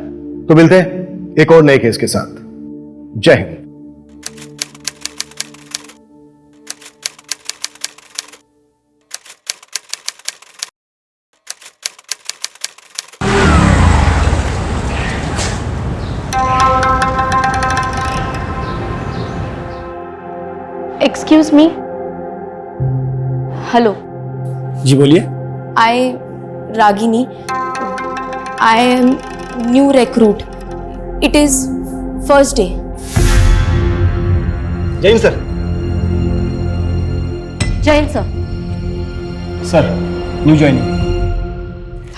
[SPEAKER 6] तो मिलते हैं एक और नए केस के साथ। जय हिंद।
[SPEAKER 3] Excuse me. हेलो।
[SPEAKER 15] जी बोलिए।
[SPEAKER 3] I Ragini. I am new recruit. It is first day.
[SPEAKER 6] जय हिंद सर।
[SPEAKER 3] जय हिंद sir.
[SPEAKER 15] Sir, new joining.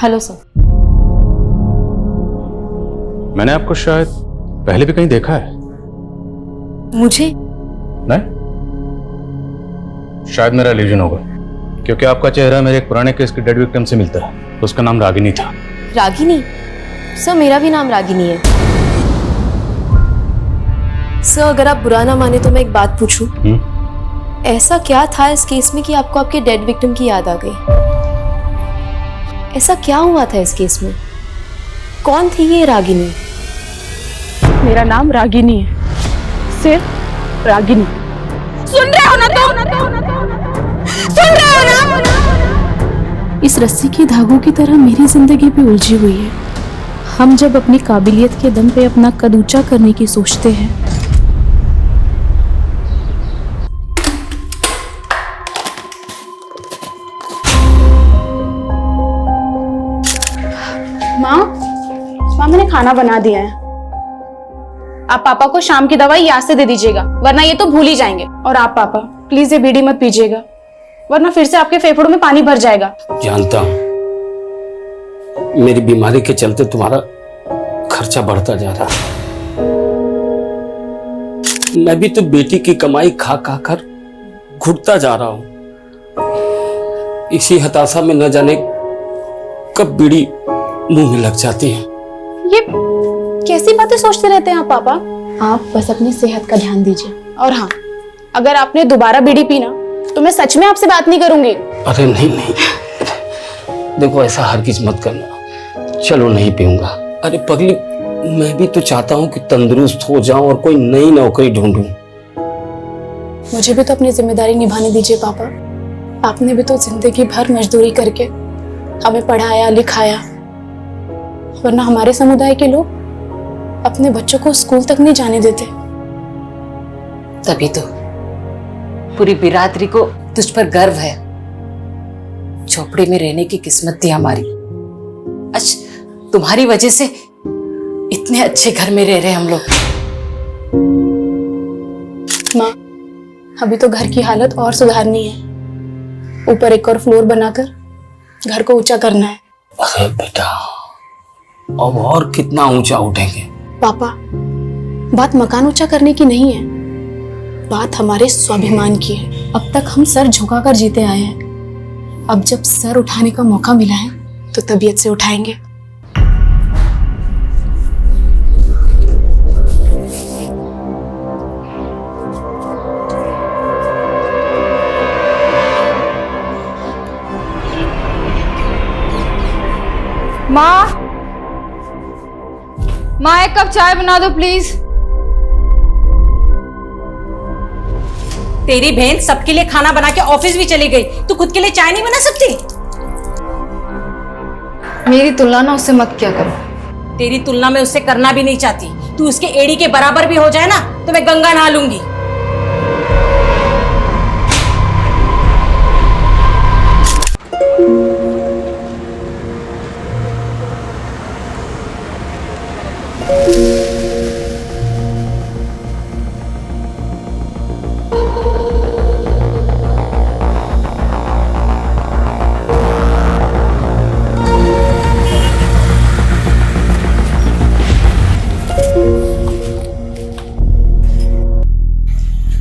[SPEAKER 3] Hello sir.
[SPEAKER 11] मैंने आपको शायद पहले भी कहीं देखा है।
[SPEAKER 17] मुझे?
[SPEAKER 11] नहीं, शायद मेरा इल्यूजन होगा, क्योंकि आपका चेहरा मेरे एक पुराने केस के डेड विक्टिम से मिलता है। उसका नाम रागिनी था।
[SPEAKER 17] रागिनी? सर मेरा भी नाम रागिनी है। सर अगर आप बुरा ना माने तो मैं एक बात पूछूं? ऐसा क्या था इस केस में कि आपको आपके डेड विक्टिम की याद आ गई? ऐसा क्या हुआ था इस केस में? कौन थी ये रागिनी?
[SPEAKER 3] मेरा नाम रागिनी है, सिर्फ रागिनी। सुन रहे हो ना सुन रहे हो ना?
[SPEAKER 18] इस रस्सी के धागों की तरह मेरी जिंदगी भी उलझी हुई है। हम जब अपनी काबिलियत के दम पे अपना कद ऊंचा करने की सोचते हैं,
[SPEAKER 3] माँ मैंने खाना बना दिया है। आप पापा को शाम की दवाई याद से दे दीजिएगा, वरना ये तो भूल ही जाएंगे। और आप पापा प्लीज ये बीड़ी मत पीजिएगा, वरना फिर से आपके फेफड़ों में पानी भर जाएगा।
[SPEAKER 19] जानता हूं, मेरी बीमारी के चलते तुम्हारा खर्चा बढ़ता जा रहा है। मैं भी तो बेटी की कमाई खा खा कर घुटता जा रहा हूं। इसी हताशा में न जाने कब बीड़ी मुंह में लग जाती है।
[SPEAKER 3] ये कैसी बातें सोचते रहते हैं आप पापा? आप बस अपनी सेहत का ध्यान दीजिए। और हाँ, अगर आपने दोबारा बीड़ी पीना तो मैं सच में आपसे बात नहीं करूंगी।
[SPEAKER 19] अरे नहीं, देखो ऐसा हरगिज मत करना। चलो नहीं पीऊंगा। अरे पगली, मैं भी तो चाहता हूँ कि तंदुरुस्त हो जाऊं और कोई नई नौकरी ढूंढूं।
[SPEAKER 3] मुझे भी तो अपनी जिम्मेदारी निभाने दीजिए पापा। आपने भी तो जिंदगी भर मजदूरी करके हमें पढ़ाया लिखाया, वरना हमारे समुदाय के लोग अपने बच्चों को स्कूल तक नहीं जाने देते।
[SPEAKER 20] तभी तो पूरी बिरादरी को तुझ पर गर्व है। झोपड़ी में रहने की किस्मत थी हमारी। आज तुम्हारी वजह से इतने अच्छे घर में रह रहे हम लोग।
[SPEAKER 3] माँ, अभी तो घर की हालत और सुधारनी है। ऊपर एक और फ्लोर बनाकर घर को ऊंचा करना है।
[SPEAKER 19] अरे बेटा, अब और कितना ऊंचा उठेंगे?
[SPEAKER 3] पापा, बात मकान ऊंचा करने की नहीं है, बात हमारे स्वाभिमान की है। अब तक हम सर झुकाकर जीते आए हैं। अब जब सर उठाने का मौका मिला है तो तबीयत से उठाएंगे।
[SPEAKER 2] माँ एक कप चाय बना दो प्लीज।
[SPEAKER 13] तेरी बहन सबके लिए खाना बना के ऑफिस भी चली गई, तू खुद के लिए चाय नहीं बना सकती?
[SPEAKER 2] मेरी तुलना ना उससे मत क्या करो।
[SPEAKER 13] तेरी तुलना मैं उससे करना भी नहीं चाहती। तू उसके एड़ी के बराबर भी हो जाए ना तो मैं गंगा नहा लूंगी।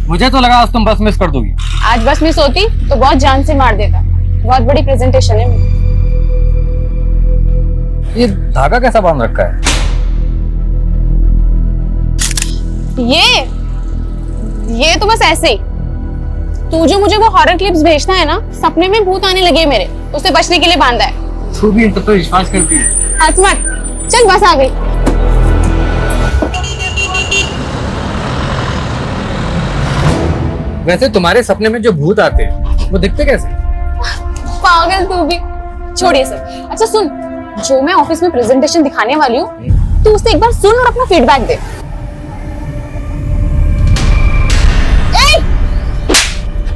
[SPEAKER 15] मुझे तो लगा आज तुम बस मिस कर दोगी।
[SPEAKER 3] आज बस मिस होती तो बहुत जान से मार देता। बहुत बड़ी प्रेजेंटेशन है मेरी।
[SPEAKER 15] ये धागा कैसा बांध रखा है?
[SPEAKER 3] ये तो बस ऐसे ही। तू जो मुझे वो हॉरर क्लिप्स भेजता है ना, सपने में भूत आने लगे मेरे, उससे बचने के लिए बांधा है।
[SPEAKER 15] तू भी इन पर तो विश्वास करती है।
[SPEAKER 3] हंस मत, चल बस आ गई।
[SPEAKER 15] वैसे तुम्हारे सपने में जो भूत आते हैं वो दिखते कैसे?
[SPEAKER 3] पागल तू भी। छोड़िए सर। अच्छा सुन, जो मैं ऑफिस में प्रेजेंटेशन दिखाने वाली हूँ, तू उससे एक बार सुन और अपना फीडबैक दे।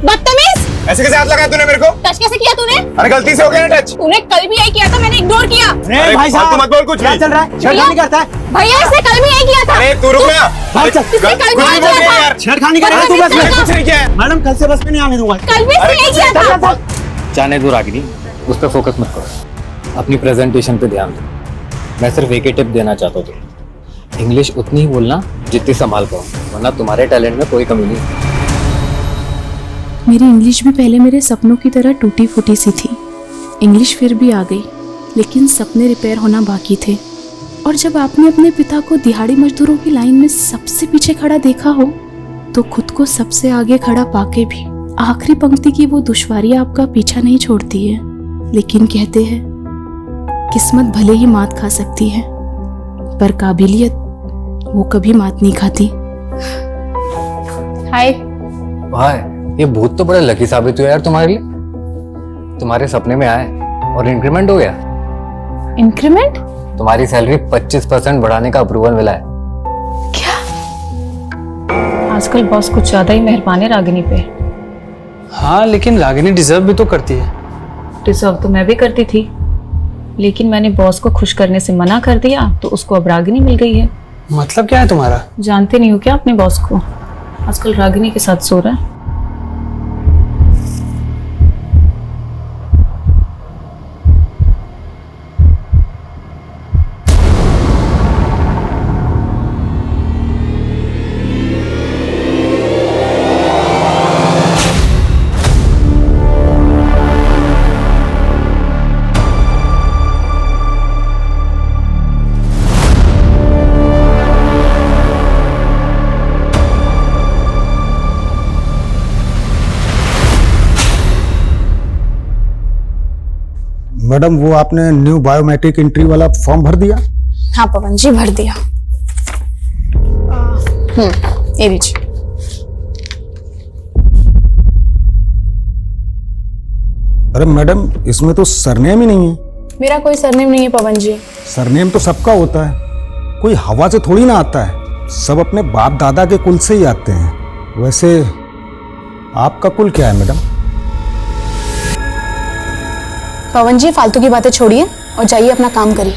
[SPEAKER 3] बदतमीज!
[SPEAKER 5] ऐसे कैसे हाथ लगाया तूने मेरे को?
[SPEAKER 3] टच कैसे किया तूने?
[SPEAKER 5] अरे गलती से हो गया ना टच।
[SPEAKER 3] तूने कल भी यही किया था, मैंने इग्नोर किया।
[SPEAKER 5] अरे भाई साहब, मत बोल कुछ
[SPEAKER 8] क्या चल रहा है? छेड़खानी करता है?
[SPEAKER 3] भैया इसने कल भी यही किया था।
[SPEAKER 5] अरे तू रुक ना।
[SPEAKER 3] इसने कल भी यही किया था।
[SPEAKER 8] छेड़खानी कर रहा है तू बस में? कुछ नहीं किया है मैडम, कल से बस में नहीं आने दूंगा।
[SPEAKER 3] कल भी इसने यही किया था।
[SPEAKER 15] जाने दो रागिनी, उस पर फोकस मत करो, अपनी प्रेजेंटेशन पे ध्यान दो। मैं सिर्फ एक ही टिप देना चाहता हूँ। इंग्लिश उतनी ही बोलना जितनी संभाल पाओ, वरना तुम्हारे टैलेंट में कोई कमी नहीं।
[SPEAKER 18] मेरी इंग्लिश भी पहले मेरे सपनों की तरह टूटी फूटी सी थी। इंग्लिश फिर भी आ गई, लेकिन सपने रिपेयर होना बाकी थे। और जब आपने अपने पिता को दिहाड़ी मजदूरों की लाइन में सबसे पीछे खड़ा देखा हो, तो खुद को सबसे आगे खड़ा पाके भी आखिरी पंक्ति की वो दुश्वारियां आपका पीछा नहीं छोड़ती है। लेकिन कहते हैं किस्मत भले ही मात खा सकती है, पर काबिलियत वो कभी मात नहीं खाती।
[SPEAKER 3] हाय।
[SPEAKER 15] भाई, ये भूत तो बड़ा लकी साबित हुआ यार तुम्हारे लिए। तुम्हारे सपने में आए और इंक्रीमेंट हो गया।
[SPEAKER 3] इंक्रीमेंट?
[SPEAKER 15] तुम्हारी सैलरी 25% बढ़ाने का अप्रूवल मिला है।
[SPEAKER 3] आजकल बॉस कुछ ज्यादा ही मेहरबान है रागिनी पे।
[SPEAKER 16] हाँ, लेकिन रागिनी डिजर्व भी तो करती है।
[SPEAKER 3] डिजर्व तो मैं भी करती थी, लेकिन मैंने बॉस को खुश करने से मना कर दिया, तो उसको अब रागिनी मिल गई है।
[SPEAKER 16] मतलब क्या है तुम्हारा?
[SPEAKER 3] जानते नहीं हो क्या अपने बॉस को? आजकल रागिनी के साथ सो रहा है।
[SPEAKER 6] मैडम, वो आपने न्यू बायोमेट्रिक एंट्री वाला फॉर्म भर दिया?
[SPEAKER 3] हाँ पवन जी, भर दिया। ये लीजिए।
[SPEAKER 6] अरे मैडम, इसमें तो सरनेम ही नहीं है।
[SPEAKER 3] मेरा कोई सरनेम नहीं है पवन जी।
[SPEAKER 6] सरनेम तो सबका होता है, कोई हवा से थोड़ी ना आता है। सब अपने बाप दादा के कुल से ही आते हैं। वैसे आपका कुल क्या है मैडम?
[SPEAKER 3] पवन जी, फालतू की बातें छोड़िए और जाइए अपना काम करिए।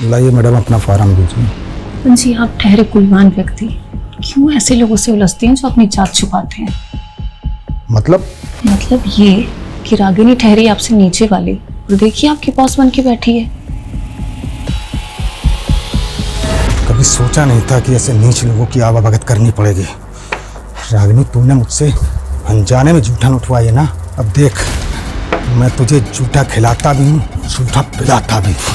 [SPEAKER 6] लाइए मैडम, अपना फॉर्म दीजिए।
[SPEAKER 3] पवन जी, आप ठहरे कुलवान व्यक्ति, क्यों ऐसे लोगों से उलझते हैं जो अपनी जात छुपाते हैं?
[SPEAKER 6] मतलब
[SPEAKER 3] ये कि रागिनी ठहरी आपसे नीचे वाली, और देखिए आपके बॉस बन के बैठी है।
[SPEAKER 6] कभी सोचा नहीं था कि ऐसे नीच लोगों की आवाभगत करनी पड़ेगी। रागिनी, तूने मुझसे अनजाने में जूठा उठवाई है ना। अब देख, मैं तुझे जूठा खिलाता भी हूँ, जूठा पिलाता भी हूँ।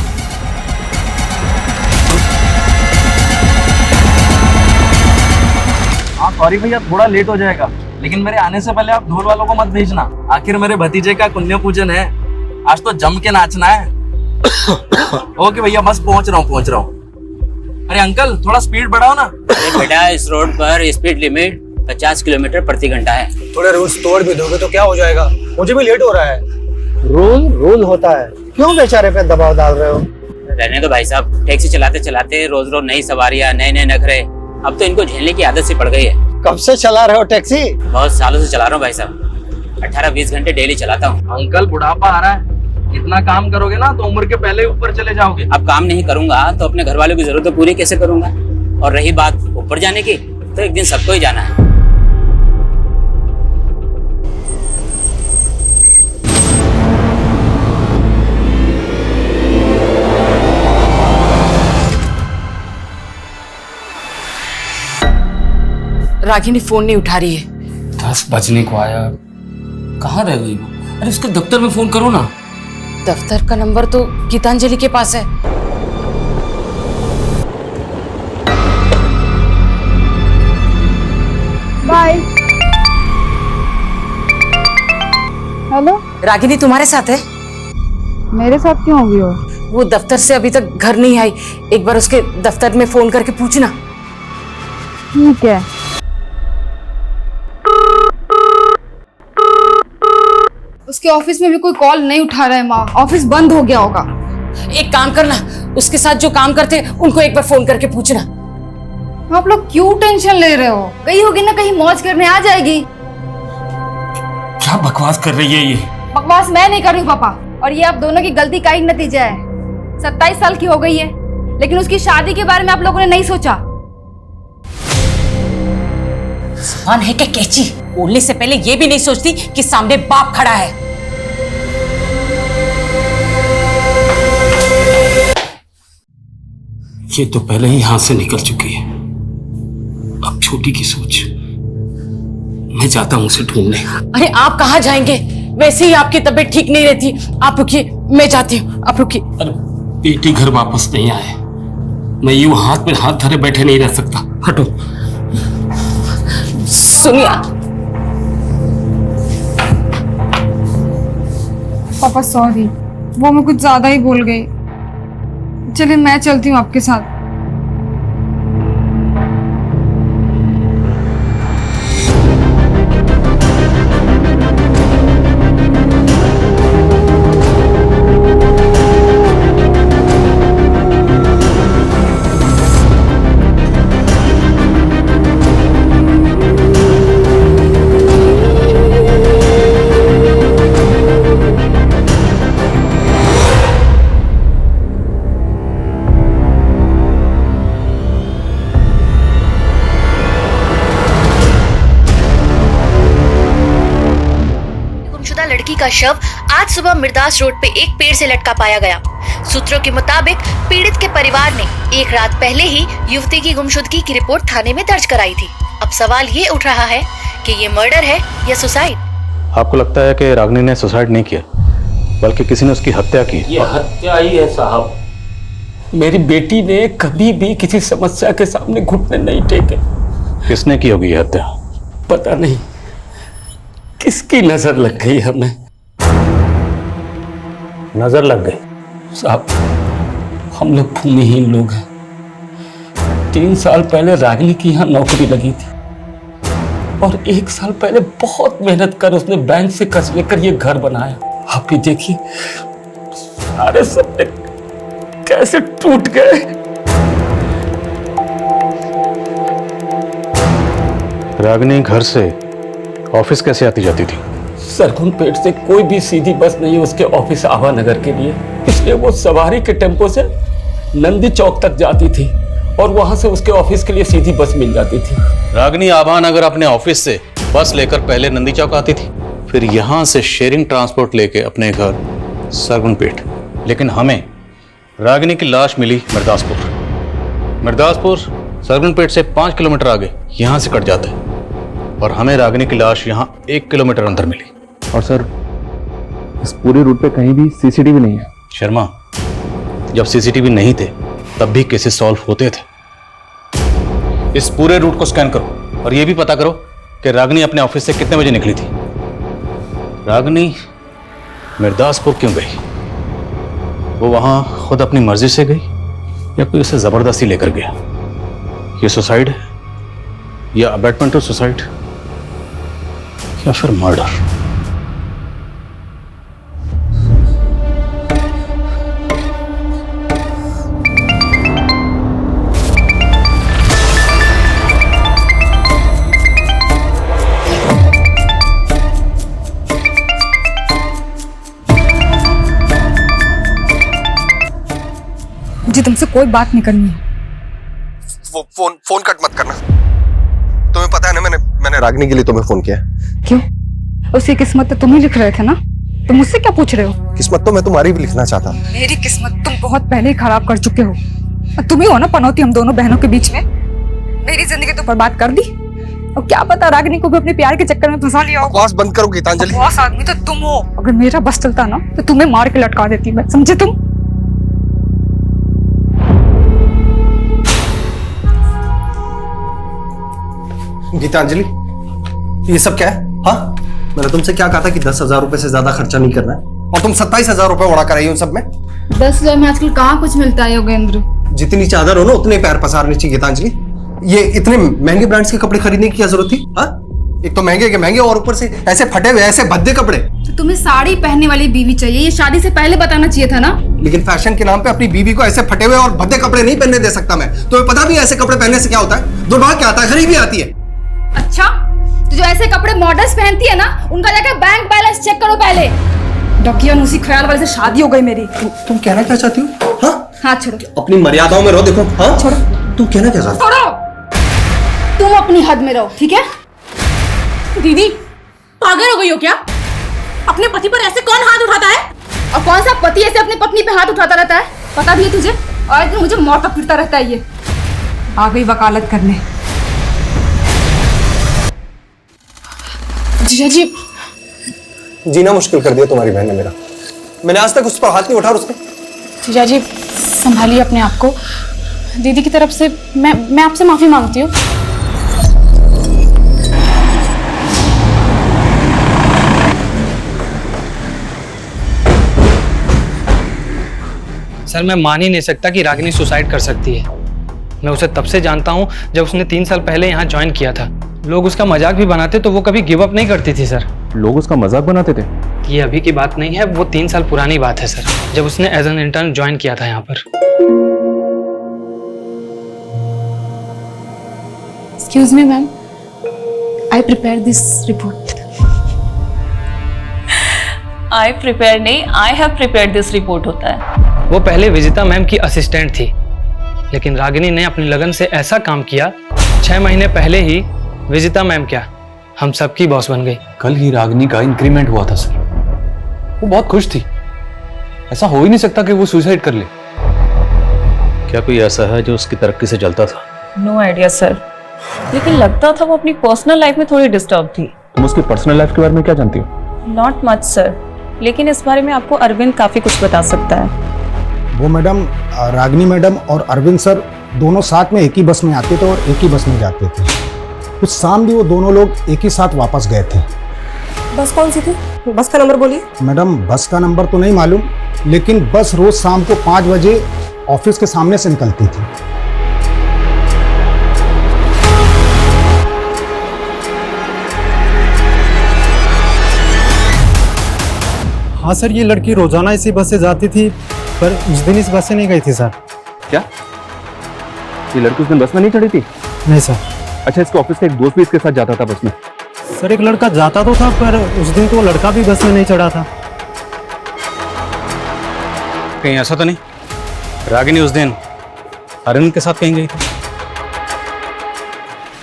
[SPEAKER 15] हाँ सॉरी भैया, थोड़ा लेट हो जाएगा, लेकिन मेरे आने से पहले आप ढोल वालों को मत भेजना। आखिर मेरे भतीजे का पुण्य पूजन है, आज तो जम के नाचना है। ओके भैया, बस पहुंच रहा हूँ। अरे अंकल, थोड़ा स्पीड बढ़ाओ ना।
[SPEAKER 21] अरे बेटा, इस रोड पर स्पीड लिमिट 50 किलोमीटर प्रति घंटा है।
[SPEAKER 6] थोड़े रूल्स तोड़ भी दोगे तो क्या हो जाएगा? मुझे भी लेट हो रहा है। रूल होता है, क्यों बेचारे पे दबाव डाल रहे हो?
[SPEAKER 21] रहने दो भाई साहब, टैक्सी चलाते चलाते रोज रोज नई सवारियां, नए नए नखरे, अब तो इनको झेलने की आदत सी पड़ गई है।
[SPEAKER 6] कब से चला रहे हो टैक्सी?
[SPEAKER 21] बहुत सालों से चला रहा हूँ भाई साहब, 18-20 घंटे डेली चलाता हूँ।
[SPEAKER 15] अंकल, बुढ़ापा आ रहा है, इतना काम करोगे ना तो उम्र के पहले ऊपर चले जाओगे।
[SPEAKER 21] अब काम नहीं करूंगा तो अपने घर वालों की जरूरतें पूरी कैसे करूंगा? और रही बात ऊपर जाने की, तो एक दिन सबको ही जाना है।
[SPEAKER 20] रागिनी फोन नहीं उठा रही है।
[SPEAKER 19] 10 बजने को आया, कहाँ रह गई? अरे उसके दफ्तर में फोन करो ना।
[SPEAKER 20] दफ्तर का नंबर तो गीतांजलि के पास है।
[SPEAKER 2] बाय। हेलो,
[SPEAKER 20] रागिनी तुम्हारे साथ है?
[SPEAKER 2] मेरे साथ क्यों होगी हो?
[SPEAKER 20] वो दफ्तर से अभी तक घर नहीं आई, एक बार उसके दफ्तर में फोन करके पूछना।
[SPEAKER 2] ठीक है।
[SPEAKER 4] उसके ऑफिस में भी कोई कॉल नहीं उठा रहा है माँ, ऑफिस बंद हो गया होगा।
[SPEAKER 20] एक काम करना, उसके साथ जो काम करते उनको एक बार फोन करके पूछना।
[SPEAKER 4] आप लोग क्यों टेंशन ले रहे हो? गई होगी ना कहीं मौज करने, आ जाएगी।
[SPEAKER 19] क्या बकवास कर रही है ये?
[SPEAKER 4] बकवास मैं नहीं कर रही हूँ पापा, और ये आप दोनों की गलती का ही नतीजा है। 27 साल की हो गई है, लेकिन उसकी शादी के बारे में आप लोगों ने नहीं सोचा।
[SPEAKER 20] जुबान है क्या कैची? बोलने से पहले ये भी नहीं सोचती कि सामने बाप खड़ा है।
[SPEAKER 19] ये तो पहले ही हाथ से निकल चुकी है। अब छोटी की सोच। मैं जाता हूं उसे ढूंढने।
[SPEAKER 20] अरे आप कहाँ जाएंगे? वैसे ही आपकी तबीयत ठीक नहीं रहती। आप रुकिए, मैं जाती हूँ, आप रुकिए।
[SPEAKER 19] अरे बेटी घर वापस नहीं आए, मैं यूं हाथ में हाथ धरे बैठे नहीं रह सकता। हटो।
[SPEAKER 20] सुनिए
[SPEAKER 3] पापा सॉरी, वो मैं कुछ ज्यादा ही बोल गई। चलिए मैं चलती हूँ आपके साथ।
[SPEAKER 12] लड़की का शव आज सुबह मिर्दास रोड पे एक पेड़ से लटका पाया गया। सूत्रों के मुताबिक पीड़ित के परिवार ने एक रात पहले ही युवती की गुमशुदगी की रिपोर्ट थाने में दर्ज कराई थी। अब सवाल ये उठ रहा है कि ये मर्डर है या सुसाइड।
[SPEAKER 11] आपको लगता है कि रागिनी ने सुसाइड नहीं किया, बल्कि किसी ने उसकी हत्या की?
[SPEAKER 19] ये हत्या ही है साहब। मेरी बेटी ने कभी भी किसी समस्या के सामने घुटने नहीं टेके।
[SPEAKER 11] किसने की होगी ये हत्या?
[SPEAKER 19] पता नहीं किसकी नजर लग गई हमें।
[SPEAKER 11] नजर लग गई?
[SPEAKER 19] साहब हम लोग भूमिहीन लोग हैं। 3 साल पहले रागिनी की यहाँ नौकरी लगी थी और 1 साल पहले बहुत मेहनत कर उसने बैंक से कर्ज लेकर ये घर बनाया। आप भी देखिए सारे सपने कैसे टूट गए।
[SPEAKER 11] रागिनी घर से ऑफिस कैसे आती जाती थी?
[SPEAKER 19] सरगुन पेट से कोई भी सीधी बस नहीं उसके ऑफिस आवा नगर के लिए, इसलिए वो सवारी के टेम्पो से नंदी चौक तक जाती थी और वहां से उसके ऑफिस के लिए सीधी बस मिल जाती थी।
[SPEAKER 11] रागिनी आवा नगर अपने ऑफिस से बस लेकर पहले नंदी चौक आती थी, फिर यहां से शेयरिंग ट्रांसपोर्ट लेके अपने घर सरगुन पेट। लेकिन हमें रागिनी की लाश मिली मिर्दासपुर सरगुन पेट से 5 किलोमीटर आगे यहां से कट जाता है और हमें रागिनी की लाश यहां 1 किलोमीटर अंदर मिली।
[SPEAKER 1] और सर इस पूरे रूट पे कहीं भी सीसीटीवी नहीं है।
[SPEAKER 11] शर्मा, जब सीसीटीवी नहीं थे तब भी केसेस सॉल्व होते थे। इस पूरे रूट को स्कैन करो और यह भी पता करो कि रागिनी अपने ऑफिस से कितने बजे निकली थी। रागिनी मिर्दासपुर क्यों गई? वो वहां खुद अपनी मर्जी से गई या कोई उसे जबरदस्ती लेकर गया? ये सुसाइड है या अबैटमेंट टू सुसाइड या फिर मर्डर?
[SPEAKER 3] जी तुमसे कोई बात नहीं करनी है।
[SPEAKER 1] वो फोन कट मत करना। तुम्हें पता है ना मैंने रागिनी के लिए तुम्हें फोन किया।
[SPEAKER 3] क्यों? उसकी किस्मत तो तुम ही लिख रहे थे ना, तुम मुझसे क्या पूछ रहे हो?
[SPEAKER 1] किस्मत तो मैं तुम्हारी भी लिखना चाहता।
[SPEAKER 3] मेरी किस्मत तुम बहुत पहले ही खराब कर चुके हो। तुम ही हो ना पनौती हम दोनों बहनों के बीच में। मेरी जिंदगी तो बर्बाद कर दी और क्या पता रागिनी को भी अपने प्यार के चक्कर में फंसा लिया हो।
[SPEAKER 1] बकवास बंद करो गीतांजलि।
[SPEAKER 3] बॉस आदमी तो तुम हो। अगर मेरा बस चलता ना तो तुम्हें मार के लटका देती मैं, समझे तुम?
[SPEAKER 1] गीतांजलि ये सब क्या है? हाँ, मैंने तुमसे क्या कहा था कि 10,000 रुपए से ज्यादा खर्चा नहीं करना है और तुम 27,000 रुपए उड़ा कर आई हो उन सब में।
[SPEAKER 3] 10,000 में आजकल कहाँ कुछ मिलता है योगेंद्र?
[SPEAKER 1] जितनी चादर हो ना उतने पैर पसारने चाहिए गीतांजलि। ये इतने महंगे ब्रांड्स के कपड़े खरीदने की क्या जरूरत थी? हाँ, एक तो महंगे के महंगे और ऊपर से ऐसे फटे हुए ऐसे भद्दे कपड़े।
[SPEAKER 3] तो तुम्हें साड़ी पहनने वाली बीवी चाहिए, ये शादी से पहले बताना चाहिए था ना।
[SPEAKER 1] लेकिन फैशन के नाम पे अपनी बीवी को ऐसे फटे हुए और भद्दे कपड़े नहीं पहनने दे सकता मैं। तुम्हें पता भी है ऐसे कपड़े पहनने से क्या होता है? दुर्भाग्य क्या आता है, गरीबी आती है।
[SPEAKER 3] अच्छा, तो जो ऐसे कपड़े मॉडल्स पहनती है ना उनका जाकर बैंक बैलेंस चेक करो पहले। डॉक्यूमेंट उसी ख्याल वाले से शादी हो गई मेरी।
[SPEAKER 1] तुम कहना क्या चाहती हो? हाँ,
[SPEAKER 3] हाथ छोड़ो।
[SPEAKER 1] अपनी मर्यादाओं में रहो। देखो, हाँ
[SPEAKER 3] छोड़ो।
[SPEAKER 1] तुम कहना क्या चाहती हो?
[SPEAKER 3] छोड़ो, तुम अपनी हद में रहो, ठीक है?
[SPEAKER 17] दीदी पागल हो गई हो क्या? अपने पति पर ऐसे कौन हाथ उठाता है?
[SPEAKER 3] और कौन सा पति ऐसे अपनी पत्नी पे हाथ उठाता रहता है? पता भी है तुझे?
[SPEAKER 13] आज दिन मुझे मारता पीटता रहता है ये। आ गई वकालत करने।
[SPEAKER 17] जीजा जी,
[SPEAKER 7] जीना मुश्किल कर दिया तुम्हारी बहन ने मेरा। मैंने आज तक उस पर हाथ नहीं उठा। उसने
[SPEAKER 17] जीजा जी संभालिए अपने आप को। दीदी की तरफ से मैं आपसे माफी मांगती हूँ।
[SPEAKER 16] सर मैं मान ही नहीं सकता कि रागिनी सुसाइड कर सकती है। मैं उसे तब से जानता हूँ जब उसने 3 साल पहले यहाँ ज्वाइन किया था। लोग उसका मजाक भी बनाते तो वो कभी गिव अप नहीं करती थी सर।
[SPEAKER 11] लोग उसका मजाक बनाते थे?
[SPEAKER 16] ये अभी की बात नहीं है, वो 3 साल पुरानी बात है सर, जब उसने एज एन इंटर्न ज्वाइन किया था यहाँ पर।
[SPEAKER 17] Excuse me ma'am, I prepare this report.
[SPEAKER 3] I prepare नहीं, I have prepared this report होता है।
[SPEAKER 16] वो पहले विजिता मैम की असिस्टेंट थी, लेकिन रागिनी ने अपनी लगन से ऐसा काम किया 6 महीने पहले ही विजिता मैम क्या हम सबकी बॉस बन गई।
[SPEAKER 11] कल ही रागिनी का इंक्रीमेंट हुआ था सर। वो बहुत खुश थी। ऐसा हो ही नहीं सकता कि वो सुसाइड कर ले। क्या कोई ऐसा है जो उसकी तरक्की से जलता था?
[SPEAKER 3] नो आइडिया सर, लेकिन लगता था वो अपनी पर्सनल लाइफ में थोड़ी डिस्टर्ब थी।
[SPEAKER 11] तुम उसकी पर्सनल लाइफ के बारे में क्या जानती हो?
[SPEAKER 3] नॉट मच सर, लेकिन इस बारे में आपको अरविंद काफी कुछ बता सकता है।
[SPEAKER 22] वो मैडम, रागिनी मैडम और अरविंद सर दोनों साथ में एक ही बस में आते थे और एक ही बस में जाते थे। कुछ शाम भी वो दोनों लोग एक ही साथ वापस गए थे।
[SPEAKER 13] बस कौन सी थी? बस का नंबर बोलिए।
[SPEAKER 22] मैडम बस का नंबर तो नहीं मालूम, लेकिन बस रोज शाम को 5 बजे ऑफिस के सामने से निकलती थी।
[SPEAKER 23] हाँ सर, ये लड़की रोजाना इसी बस से जाती थी, पर उस दिन इस बस से नहीं गई थी सर।
[SPEAKER 11] क्या ये लड़की उस दिन बस में नहीं चढ़ी थी?
[SPEAKER 23] नहीं सर।
[SPEAKER 11] अच्छा, इसके ऑफिस का एक दोस्त भी इसके साथ जाता था बस में?
[SPEAKER 23] सर एक लड़का जाता तो था, पर उस दिन तो वो लड़का भी बस में नहीं चढ़ा था।
[SPEAKER 11] कहीं ऐसा तो नहीं रागिनी उस दिन अरविंद के साथ कहीं गई थी?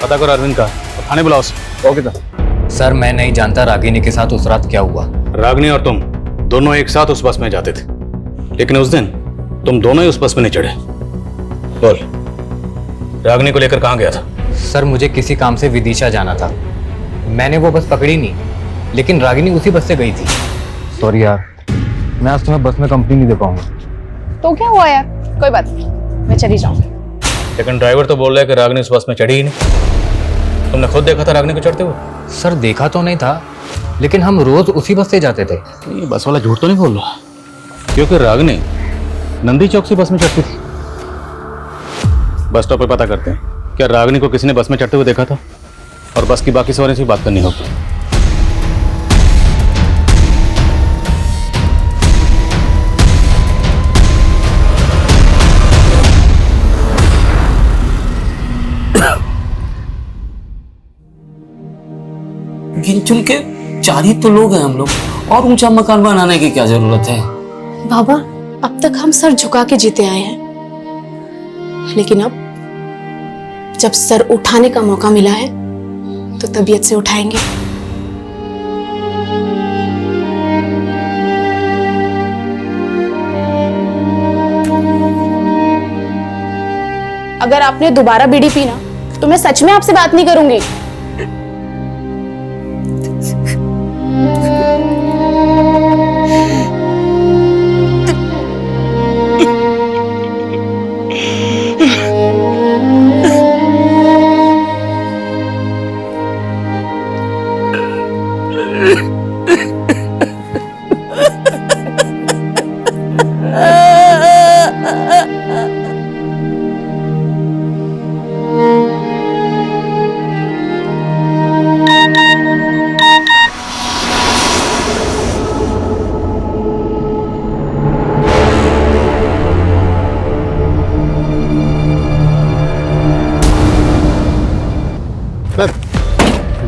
[SPEAKER 11] पता करो अरविंद का, थाने बुलाओ उसे। Okay sir.
[SPEAKER 24] सर मैं नहीं जानता रागिनी के साथ उस रात क्या हुआ।
[SPEAKER 11] रागिनी और तुम दोनों एक साथ उस बस में जाते थे, लेकिन उस दिन तुम दोनों ही उस बस में नहीं चढ़े। बोल, रागिनी को लेकर कहाँ गया था?
[SPEAKER 24] सर मुझे किसी काम से विदिशा जाना था, मैंने वो बस पकड़ी नहीं, लेकिन रागिनी उसी बस से गई थी।
[SPEAKER 25] सॉरी यार, मैं आज तुम्हें बस में कंपनी नहीं दे पाऊंगा।
[SPEAKER 17] तो क्या हुआ यार, कोई बात नहीं, मैं चली जाऊंगी।
[SPEAKER 11] लेकिन ड्राइवर तो बोल रहा है कि रागिनी उस बस में चढ़ी ही नहीं। तुमने खुद देखा था रागिनी को चढ़ते हुए?
[SPEAKER 24] सर देखा तो नहीं था, लेकिन हम रोज उसी बस से जाते थे।
[SPEAKER 11] ये बस वाला झूठ तो नहीं बोल रहा, क्योंकि रागिनी नंदी चौक से बस में चढ़ती थी। बस स्टॉप पे पता करते हैं क्या रागिनी को किसी ने बस में चढ़ते हुए देखा था, और बस की बाकी सवारी से बात करनी होगी।
[SPEAKER 19] गिन चुन के 4 ही तो लोग हैं हम लोग, और ऊंचा मकान बनाने की क्या जरूरत है?
[SPEAKER 17] बाबा अब तक हम सर झुका के जीते आए हैं, लेकिन अब जब सर उठाने का मौका मिला है तो तबीयत से उठाएंगे। अगर आपने दोबारा बीड़ी पी ना तो मैं सच में आपसे बात नहीं करूंगी।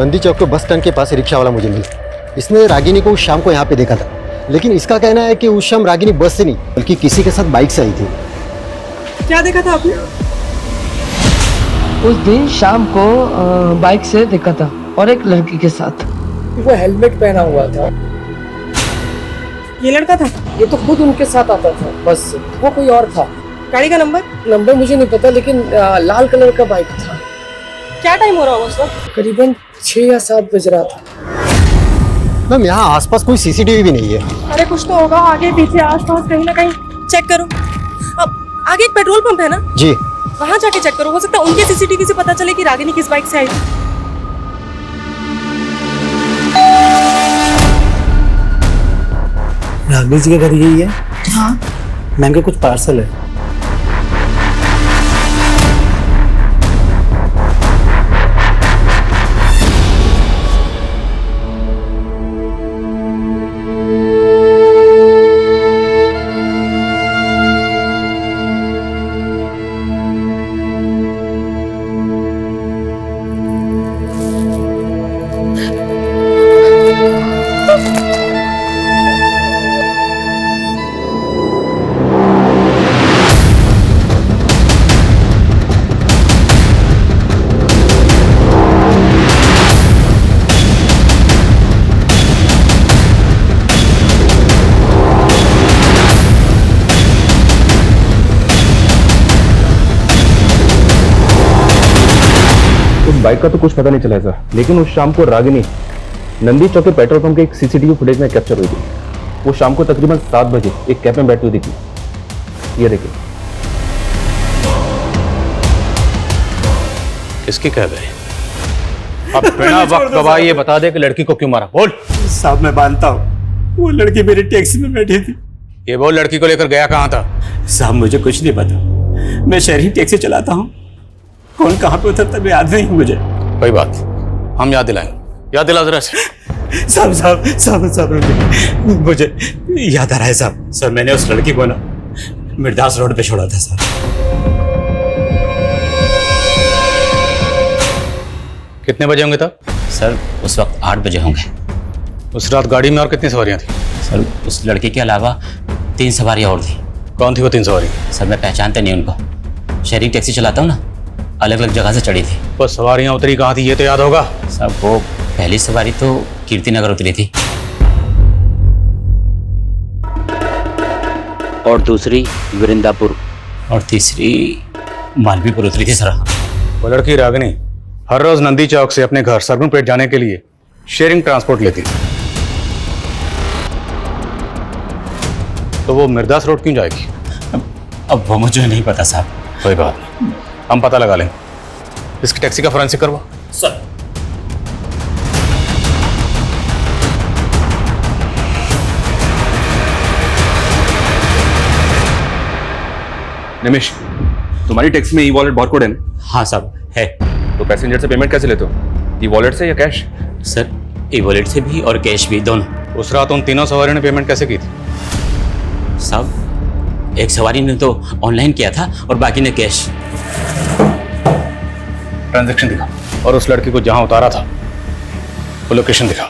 [SPEAKER 7] नंदी चौक के बस स्टैंड के पास रिक्शा वाला मुझे मिला। इसने रागिनी को उस शाम को यहाँ पे देखा था, लेकिन इसका कहना है कि उस शाम रागिनी बस से नहीं बल्कि किसी के साथ बाइक से आई थी।
[SPEAKER 13] क्या देखा था आपने?
[SPEAKER 26] उस दिन शाम को बाइक से देखा था और एक लड़की के साथ।
[SPEAKER 27] वो हेलमेट पहना हुआ था।
[SPEAKER 13] ये लड़का था?
[SPEAKER 26] ये तो खुद उनके साथ आता था बस से, वो कोई और था।
[SPEAKER 27] गाड़ी का नंबर मुझे नहीं पता, लेकिन लाल कलर का बाइक था।
[SPEAKER 5] क्या टाइम हो रहा होगा सर?
[SPEAKER 27] करीबन 6 या 7 बज रहा था।
[SPEAKER 7] मैम यहाँ आसपास कोई सीसीटीवी भी नहीं है।
[SPEAKER 5] अरे कुछ तो होगा, आगे पीछे आसपास कहीं ना कहीं चेक करो। अब आगे एक पेट्रोल पंप है ना
[SPEAKER 7] जी,
[SPEAKER 5] वहां जाके चेक करो, हो सकता है उनके सीसीटीवी से पता चले कि रागिनी किस बाइक से आई थी।
[SPEAKER 22] राघवी जी का घर यही है?
[SPEAKER 5] हाँ
[SPEAKER 22] मैम के कुछ पार्सल है।
[SPEAKER 25] बाइक का तो कुछ पता नहीं चला सर, लेकिन उस शाम को रागिनी नंदी चौक के पेट्रोल पंप के एक सीसीटीवी फुटेज में कैप्चर हुई थी। वो शाम को तकरीबन 7 बजे एक कैब में बैठी हुई दिखी। ये देखिए।
[SPEAKER 11] किसकी कैब है? अब बिना वक्त गवाए ये बता दे कि लड़की को क्यों मारा, बोल।
[SPEAKER 6] साहब मैं मानता हूँ वो लड़की मेरी टैक्सी में बैठी थी।
[SPEAKER 11] ये बोल, लड़की को लेकर गया कहाँ था?
[SPEAKER 6] साहब मुझे कुछ नहीं पता, मैं शहरी टैक्सी चलाता हूँ, कौन कहाँ पे उतरता है याद नहीं मुझे।
[SPEAKER 11] कोई बात, हम याद दिलाएंगे। याद दिला जरा से।
[SPEAKER 6] साहब मुझे याद आ रहा है साहब। सर मैंने उस लड़की को ना मिर्दास रोड पे छोड़ा था साहब।
[SPEAKER 11] कितने बजे होंगे तब?
[SPEAKER 21] सर उस वक्त 8 बजे होंगे।
[SPEAKER 11] उस रात गाड़ी में और कितनी सवारियां थी?
[SPEAKER 21] सर उस लड़के के अलावा 3 सवारियां और थी।
[SPEAKER 11] कौन थी वो 3 सवारी?
[SPEAKER 21] सर मैं पहचानते नहीं उनको, शहरी टैक्सी चलाता हूँ ना, अलग अलग जगह से चढ़ी थी।
[SPEAKER 11] वो सवारियां उतरी कहाँ थी ये तो याद होगा?
[SPEAKER 21] साहब वो पहली सवारी तो कीर्ति नगर उतरी थी और दूसरी वृंदापुर और तीसरी मालवीपुर उतरी थी सर।
[SPEAKER 11] वो लड़की रागिनी हर रोज नंदी चौक से अपने घर सरगुनपेट जाने के लिए शेयरिंग ट्रांसपोर्ट लेती थी, तो वो मिर्दास रोड क्यों जाएगी?
[SPEAKER 21] अब वो मुझे नहीं पता साहब।
[SPEAKER 11] कोई बात नहीं, हम पता लगा लेंगे। इसकी टैक्सी का फोरेंसिक करवा।
[SPEAKER 21] सर
[SPEAKER 25] निमिष, तुम्हारी टैक्सी में ई वॉलेट बारकोड है ना?
[SPEAKER 21] हाँ साहब है।
[SPEAKER 25] तो पैसेंजर से पेमेंट कैसे लेते हो? ई वॉलेट से या कैश?
[SPEAKER 21] सर ई वॉलेट से भी और कैश भी, दोनों।
[SPEAKER 11] उस रात उन तीनों सवारियों ने पेमेंट कैसे की थी?
[SPEAKER 21] साहब एक सवारी ने तो ऑनलाइन किया था और बाकी ने कैश।
[SPEAKER 11] ट्रांजैक्शन दिखा और उस लड़की को जहां उतारा था वो लोकेशन दिखा।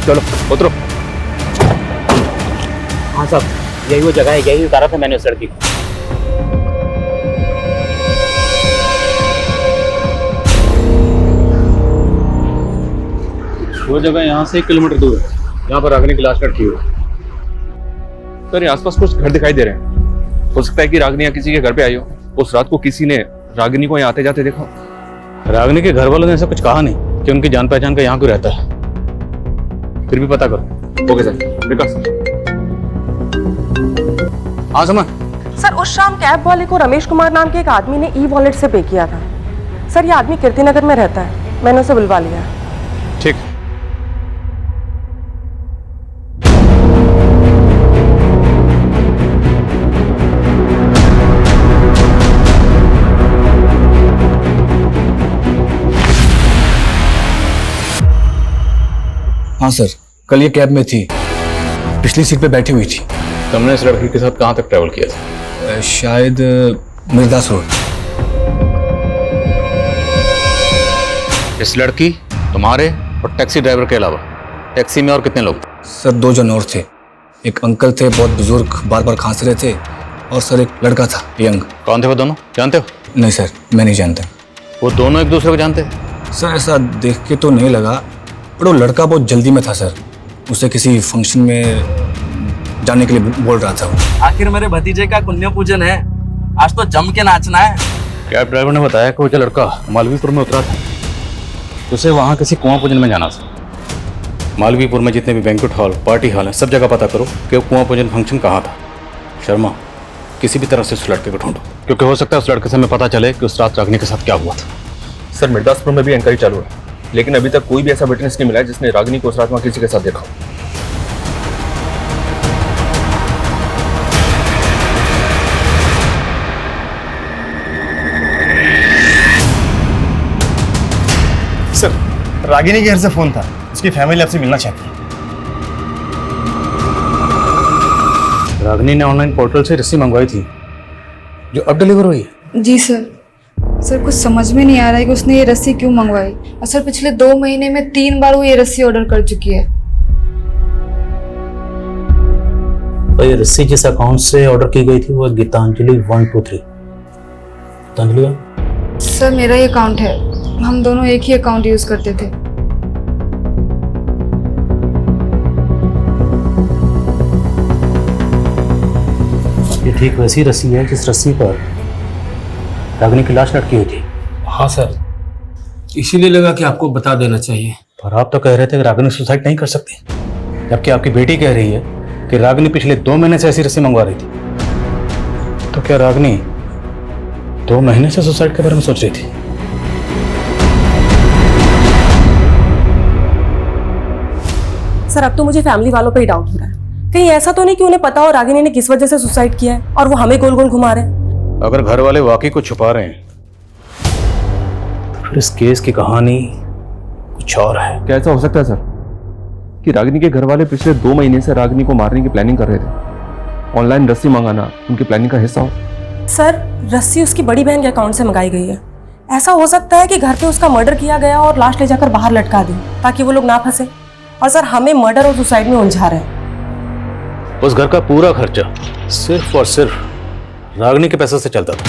[SPEAKER 25] चलो उतरो।
[SPEAKER 21] हाँ साहब यही वो जगह है, यही उतारा था मैंने उस लड़की को।
[SPEAKER 11] वो जगह यहाँ से 1 किलोमीटर दूर है, यहाँ पर रागिनी की लाश लटकी हुई है।
[SPEAKER 25] सर आसपास कुछ घर दिखाई दे रहे हैं, हो सकता है कि रागिनी या किसी के घर पे आई हो। उस रात को किसी ने रागिनी को यहाँ आते जाते देखा।
[SPEAKER 11] रागिनी के घर वालों ने ऐसा कुछ कहा नहीं कि उनकी जान पहचान का यहाँ क्यों रहता है, फिर भी पता करो।
[SPEAKER 25] ओके सर, विकास।
[SPEAKER 11] हाँ समझ।
[SPEAKER 5] सर उस शाम कैब वाले को रमेश कुमार नाम के एक आदमी ने ई वॉलेट से पे किया था। सर ये आदमी कीर्ति नगर में रहता है, मैंने उसे बुलवा लिया।
[SPEAKER 11] ठीक।
[SPEAKER 25] हाँ सर, कल ये कैब में थी, पिछली सीट पे बैठी हुई थी।
[SPEAKER 11] तुमने इस लड़की के साथ कहाँ तक ट्रैवल किया था?
[SPEAKER 25] शायद मिर्दास रोड।
[SPEAKER 11] इस लड़की, तुम्हारे और टैक्सी ड्राइवर के अलावा टैक्सी में और कितने लोग थे?
[SPEAKER 25] सर 2 जन और थे। एक अंकल थे, बहुत बुजुर्ग, बार बार खांस रहे थे, और सर एक लड़का था, यंग।
[SPEAKER 11] कौन थे वो दोनों, जानते हो?
[SPEAKER 25] नहीं सर, मैं नहीं जानता।
[SPEAKER 11] वो दोनों एक दूसरे को जानते?
[SPEAKER 25] सर ऐसा देख के तो नहीं लगा, पर वो लड़का बहुत जल्दी में था सर,
[SPEAKER 2] उसे किसी फंक्शन में जाने के लिए बोल रहा था वो।
[SPEAKER 8] आखिर मेरे भतीजे का पुण्य पूजन है, आज तो जम के नाचना है।
[SPEAKER 11] कैब ड्राइवर ने बताया कि वो जो लड़का मालवीपुर में उतरा था, उसे वहाँ किसी कुआं पूजन में जाना था। मालवीपुर में जितने भी बैंक्वेट हॉल, पार्टी हॉल हैं, सब जगह पता करो कि वो कुआं पूजन फंक्शन कहाँ था। शर्मा, किसी भी तरह से उस लड़के को ढूंढो, क्योंकि हो सकता है उस लड़के से हमें पता चले कि उस रात रागिनी के साथ क्या हुआ था।
[SPEAKER 25] सर, मिर्दासपुर में भी इंक्वायरी चालू है, लेकिन अभी तक कोई भी ऐसा विटनेस नहीं मिला है जिसने रागिनी को उस रात वहाँ किसी के साथ देखा हो।
[SPEAKER 9] सर, रागिनी के घर से फोन था, उसकी फैमिली आपसे मिलना चाहती है।
[SPEAKER 11] रागिनी ने ऑनलाइन पोर्टल से रस्सी मंगवाई थी जो अब डिलीवर हुई है।
[SPEAKER 10] जी सर। सर कुछ समझ में नहीं आ रहा है कि उसने ये रस्सी क्यों मंगवाई। और सर पिछले 2 महीने में 3 बार वो ये रस्सी ऑर्डर कर चुकी है।
[SPEAKER 14] तो ये रस्सी जिस अकाउंट से ऑर्डर की गई थी वो गीतांजलि 123। गीतांजलि
[SPEAKER 10] सर मेरा ही अकाउंट है, हम दोनों एक ही अकाउंट यूज करते थे।
[SPEAKER 14] ये ठीक वैसी रस्सी है जिस रस्सी पर रागिनी की लाश लटकी हुई थी।
[SPEAKER 19] हाँ सर, इसीलिए लगा कि आपको बता देना चाहिए।
[SPEAKER 11] पर आप तो कह रहे थे कि रागिनी सुसाइड नहीं कर सकती, जबकि आपकी बेटी कह रही है कि रागिनी पिछले 2 महीने से ऐसी रस्सी मंगवा रही थी। तो क्या रागिनी 2 महीने से सुसाइड के बारे में सोच रही थी?
[SPEAKER 5] सर अब तो मुझे फैमिली वालों पे ही डाउट हो रहा है। कहीं ऐसा तो नहीं कि उन्हें पता हो रागिनी ने किस वजह से सुसाइड किया है और वो हमें गोल गोल घुमा रहे हैं।
[SPEAKER 11] अगर घर वाले वाकई कुछ छुपा रहे हैं तो फिर इस केस की कहानी कुछ और है।
[SPEAKER 25] क्या ऐसा हो सकता है सर कि रागिनी के घर वाले पिछले 2 महीने से रागिनी को मारने की प्लानिंग कर रहे थे? ऑनलाइन रस्सी मंगाना उनकी प्लानिंग का हिस्सा हो?
[SPEAKER 5] सर रस्सी उसकी बड़ी बहन के अकाउंट से मंगाई गई है। ऐसा हो सकता है कि घर पे उसका मर्डर किया गया और लाश ले जाकर बाहर लटका दी ताकि वो लोग ना फंसे। और सर हमें मर्डर और सुसाइड में उलझा रहे हैं।
[SPEAKER 11] उस घर का पूरा खर्चा सिर्फ और सिर्फ रागिनी के पैसे से चलता था।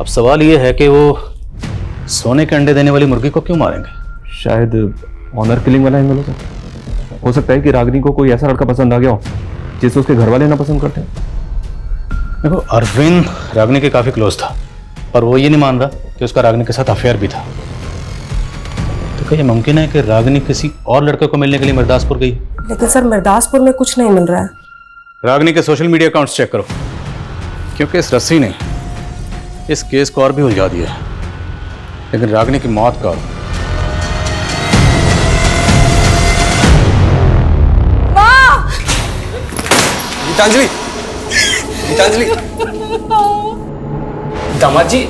[SPEAKER 11] अब सवाल यह है कि वो सोने के अंडे देने वाली मुर्गी को क्यों मारेंगे?
[SPEAKER 25] शायद ऑनर किलिंग वाला एंगल हो सकता है कि रागिनी को कोई ऐसा लड़का पसंद आ गया हो जिसे उसके घर वाले ना पसंद करते।
[SPEAKER 11] देखो, अरविंद रागिनी के काफी क्लोज था, पर वो ये नहीं मान रहा कि उसका रागिनी के साथ अफेयर भी था। तो क्या ये मुमकिन है कि रागिनी किसी और लड़के को मिलने के लिए मिर्दासपुर गई?
[SPEAKER 5] लेकिन सर मिर्दासपुर में कुछ नहीं मिल रहा है।
[SPEAKER 11] रागिनी के सोशल मीडिया अकाउंट्स चेक करो, क्योंकि इस रस्सी ने इस केस को और भी उलझा दिया है। लेकिन रागिनी की मौत का
[SPEAKER 2] गीतांजलि, गीतांजलि,
[SPEAKER 19] दामाद जी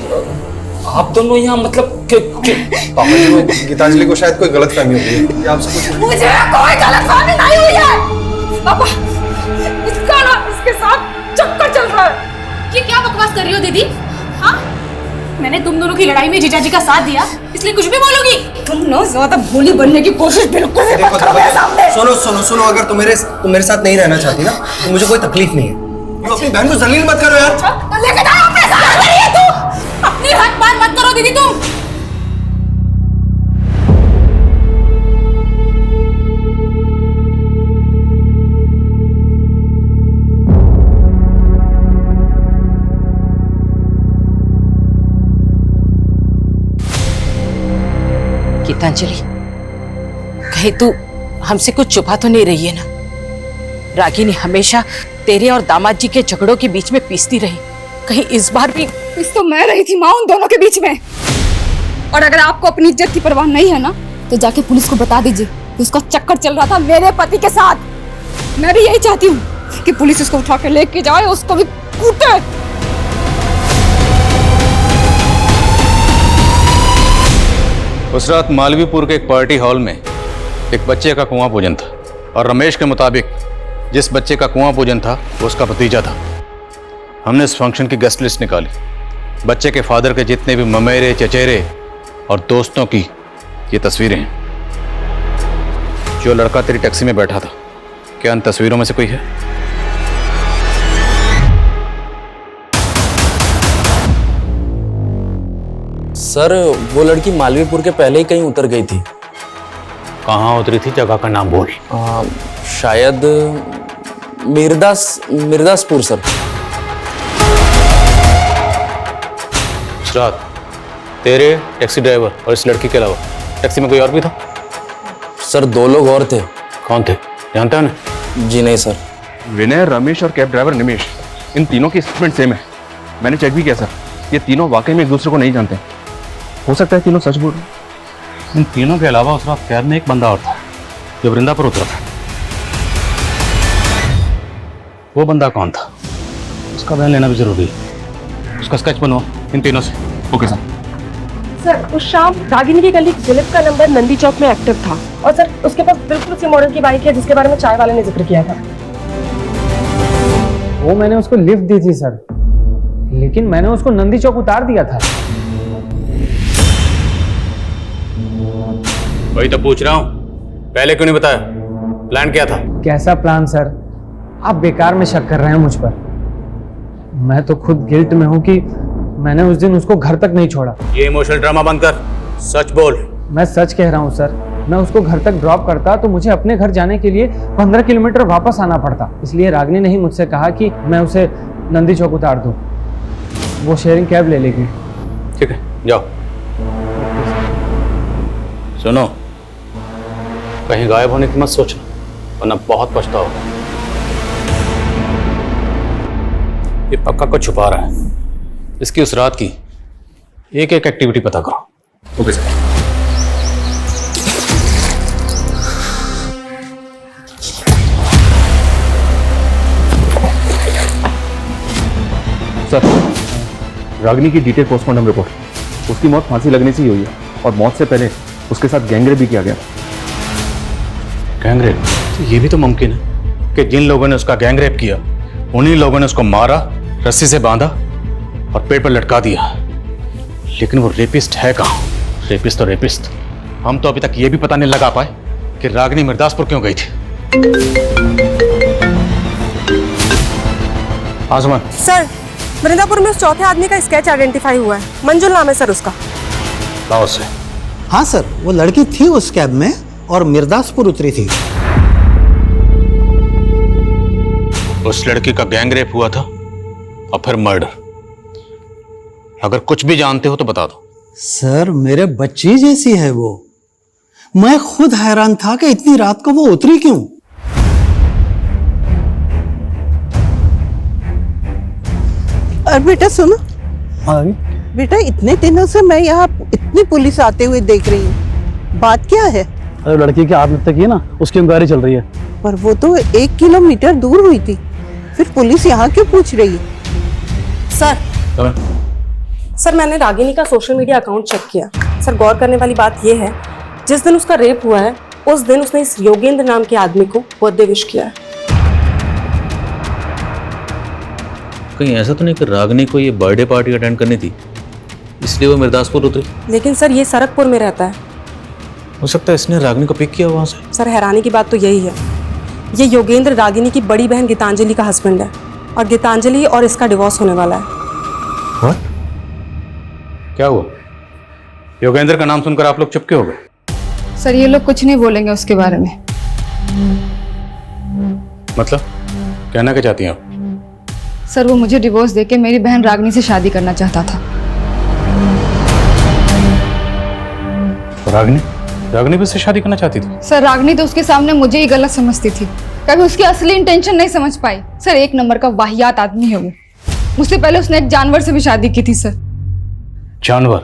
[SPEAKER 19] आप दोनों यहाँ मतलब
[SPEAKER 2] पापा जी, गीतांजलि को शायद कोई गलतफहमी हो गई है। आपसे कुछ
[SPEAKER 13] मुझे कोई गलतफहमी नहीं हुई है। पापा इसका ना इसके साथ चक्कर चल रहा है।
[SPEAKER 12] ये क्या बकवास कर रही हो दीदी? हाँ, मैंने तुम दोनों की लड़ाई में जीजाजी का साथ दिया, इसलिए कुछ भी बोलोगी?
[SPEAKER 13] तुम ना ज्यादा भोली बनने की कोशिश बिल्कुल भी मत करो मेरे सामने।
[SPEAKER 2] सुनो सुनो सुनो, अगर तुम मेरे साथ नहीं रहना चाहती ना तो मुझे कोई तकलीफ नहीं है। तुम अपनी बहन को जलील मत करो यार।
[SPEAKER 13] लेके जाओ अपने साथ। तू
[SPEAKER 12] अपनी हद पार मत करो दीदी तुम।
[SPEAKER 20] गीतांजलि, कहीं तू हमसे कुछ छुपा तो नहीं रही है ना? रागिनी हमेशा तेरे और दामाद जी के झगड़ों के बीच में पीसती रही, कहीं इस बार भी?
[SPEAKER 10] इस तो मैं रही थी माँ उन दोनों के बीच में। और अगर आपको अपनी इज्जत की परवाह नहीं है ना तो जाके पुलिस को बता दीजिए कि उसका चक्कर चल रहा था मेरे पति के साथ। मैं भी यही चाहती हूँ कि पुलिस उसको उठा के लेके जाए, उसको भी कूटे।
[SPEAKER 11] उस रात मालवीपुर के एक पार्टी हॉल में एक बच्चे का कुआं पूजन था, और रमेश के मुताबिक जिस बच्चे का कुआं पूजन था वो उसका भतीजा था। हमने इस फंक्शन की गेस्ट लिस्ट निकाली। बच्चे के फादर के जितने भी ममेरे, चचेरे और दोस्तों की ये तस्वीरें हैं। जो लड़का तेरी टैक्सी में बैठा था, क्या इन तस्वीरों में से कोई है?
[SPEAKER 8] सर वो लड़की मालवीपुर के पहले ही कहीं उतर गई थी।
[SPEAKER 11] कहाँ उतरी थी, जगह का नाम बोल।
[SPEAKER 8] शायद मिर्दासपुर सर।
[SPEAKER 11] इस रात तेरे, टैक्सी ड्राइवर और इस लड़की के अलावा टैक्सी में कोई और भी था?
[SPEAKER 8] सर 2 लोग और थे।
[SPEAKER 11] कौन थे, जानते हो ना?
[SPEAKER 8] जी नहीं सर।
[SPEAKER 25] विनय, रमेश और कैब ड्राइवर निमेश, इन तीनों की स्टेटमेंट सेम है। मैंने चेक भी किया सर, ये तीनों वाकई में एक दूसरे को नहीं जानते। हो सकता है तीनों सच बोल रहे हैं।
[SPEAKER 11] इन तीनों के अलावा उस रात कैब में एक बंदा और था जो वृंदा पर उतरा था। वो बंदा कौन था, उसका बयान लेना भी जरूरी है। उसका स्केच बनवाओ इन तीनों से।
[SPEAKER 25] Okay sir.
[SPEAKER 5] सर उस शाम रागिनी की कलीग दिलीप का नंबर नंदी चौक में एक्टिव था और सर उसके पास बिल्कुल उसी मॉडल की बाइक है जिसके बारे में चाय वाले ने जिक्र किया था।
[SPEAKER 24] वो मैंने उसको लिफ्ट दी थी सर, लेकिन मैंने उसको नंदी चौक उतार दिया था।
[SPEAKER 11] वही तो पूछ रहा हूँ, पहले क्यों नहीं बताया? प्लान क्या था?
[SPEAKER 24] कैसा प्लान सर? आप बेकार में शक कर रहे हैं मुझ पर। मैं तो खुद गिल्ट में हूँ कि मैंने उस दिन उसको घर तक नहीं छोड़ा।
[SPEAKER 11] ये इमोशनल ड्रामा बंद कर, सच बोल।
[SPEAKER 24] मैं सच कह रहा हूँ सर, मैं उसको घर तक ड्रॉप करता तो मुझे अपने घर जाने के लिए 15 किलोमीटर वापस आना पड़ता। इसलिए रागिनी ने ही मुझसे कहा कि मैं उसे नंदी चौक उतार दूँ, वो शेयरिंग कैब ले लेगी।
[SPEAKER 11] ठीक है, जाओ। सुनो, कहीं गायब होने की मत सोचना, वरना बहुत पछताओगे। ये पक्का कुछ छुपा रहा है। इसकी उस रात की एक एक एक्टिविटी पता करो।
[SPEAKER 25] Okay sir. सर, रागिनी की डिटेल पोस्टमार्टम रिपोर्ट। उसकी मौत फांसी लगने से ही हुई है और मौत से पहले उसके साथ गैंगरेप भी किया गया।
[SPEAKER 11] गैंगरेप? तो ये भी तो मुमकिन है कि जिन लोगों ने उसका गैंगरेप किया उन्हीं लोगों ने उसको मारा, रस्सी से बांधा और पेड़ पर लटका दिया। लेकिन वो रेपिस्ट है कहाँ? रेपिस्ट तो रेपिस्ट। हम तो अभी तक ये भी पता नहीं लगा पाए कि रागिनी मिर्दासपुर क्यों गई थी। आसमान
[SPEAKER 5] सर, वृंदापुर में उस चौथे आदमी का स्केच आइडेंटिफाई हुआ है। मंजुल नाम है सर उसका।
[SPEAKER 11] लाओ से।
[SPEAKER 1] हाँ सर, वो लड़की थी उस कैब में और मिर्दासपुर उतरी थी।
[SPEAKER 11] उस लड़की का गैंगरेप हुआ था और फिर मर्डर। अगर कुछ भी जानते हो तो बता दो।
[SPEAKER 1] सर, मेरे बच्ची जैसी है वो। मैं खुद हैरान था कि इतनी रात को वो उतरी क्यों।
[SPEAKER 3] और बेटा सुनो। बेटा, इतने दिनों से मैं यहाँ इतनी पुलिस आते हुए देख रही हूँ, बात क्या है?
[SPEAKER 25] अरे लड़की की आत्महत्या की है ना, उसकी इंक्वायरी चल रही है।
[SPEAKER 3] पर वो तो 1 किलोमीटर दूर हुई थी, फिर पुलिस यहाँ क्यों पूछ रही है?
[SPEAKER 5] सर मैंने रागिनी का सोशल मीडिया अकाउंट चेक किया। सर गौर करने वाली बात यह है, जिस दिन उसका रेप हुआ है उस दिन उसने इस योगेंद्र नाम के आदमी को बर्थडे विश किया है।
[SPEAKER 11] कहीं ऐसा तो नहीं कि रागिनी को ये बर्थडे पार्टी अटेंड करनी थी इसलिए वो मिर्दासपुर उतरी?
[SPEAKER 5] लेकिन सर ये सरकपुर में रहता है।
[SPEAKER 11] हो सकता है इसने रागिनी को पिक किया वहां से।
[SPEAKER 5] सर हैरानी की बात तो यही है, ये योगेंद्र रागिनी की बड़ी बहन गीतांजलि का हस्बैंड है और गीतांजलि और इसका डिवोर्स होने वाला है।
[SPEAKER 11] What? क्या हुआ? योगेंद्र का नाम सुनकर आप लोग चुप क्यों हो गए?
[SPEAKER 10] सर ये लोग कुछ नहीं बोलेंगे उसके बारे में।
[SPEAKER 11] मतलब कहना क्या चाहती हैं आप?
[SPEAKER 10] सर वो मुझे डिवोर्स देके मेरी बहन रागिनी से शादी करना चाहता था।
[SPEAKER 11] रागिनी भी उससे शादी करना चाहती थी?
[SPEAKER 10] सर रागिनी तो उसके सामने मुझे ही गलत समझती थी, कभी उसकी असली इंटेंशन नहीं समझ पाई। सर 1 नंबर का वाहियात आदमी है वो। मुझसे पहले उसने एक जानवर से भी शादी की थी सर।
[SPEAKER 11] जानवर?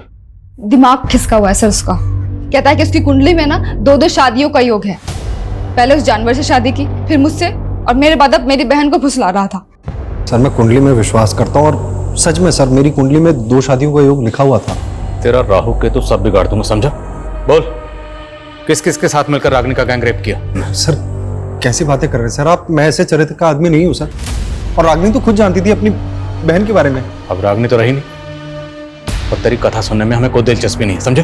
[SPEAKER 10] दिमाग खिसका हुआ है सर उसका। कहता है कि उसकी कुंडली में ना 2-2 शादियों का योग है। पहले उस जानवर से शादी की, फिर मुझसे, और मेरे बाद अब मेरी बहन को फुसला रहा था।
[SPEAKER 22] सर मैं कुंडली में विश्वास करता हूँ और सच में सर मेरी कुंडली में 2 शादियों का योग लिखा हुआ था।
[SPEAKER 11] तेरा राहु के तो सब बिगाड़ दूंगा, समझा? बोल, किस किस के साथ मिलकर रागिनी का गैंगरेप किया?
[SPEAKER 22] सर कैसी बातें कर रहे हैं सर आप? मैं ऐसे चरित्र का आदमी नहीं हूँ सर। और रागिनी तो खुद जानती थी अपनी बहन के बारे में।
[SPEAKER 11] अब रागिनी तो रही नहीं और तेरी कथा सुनने में हमें कोई दिलचस्पी नहीं, समझे?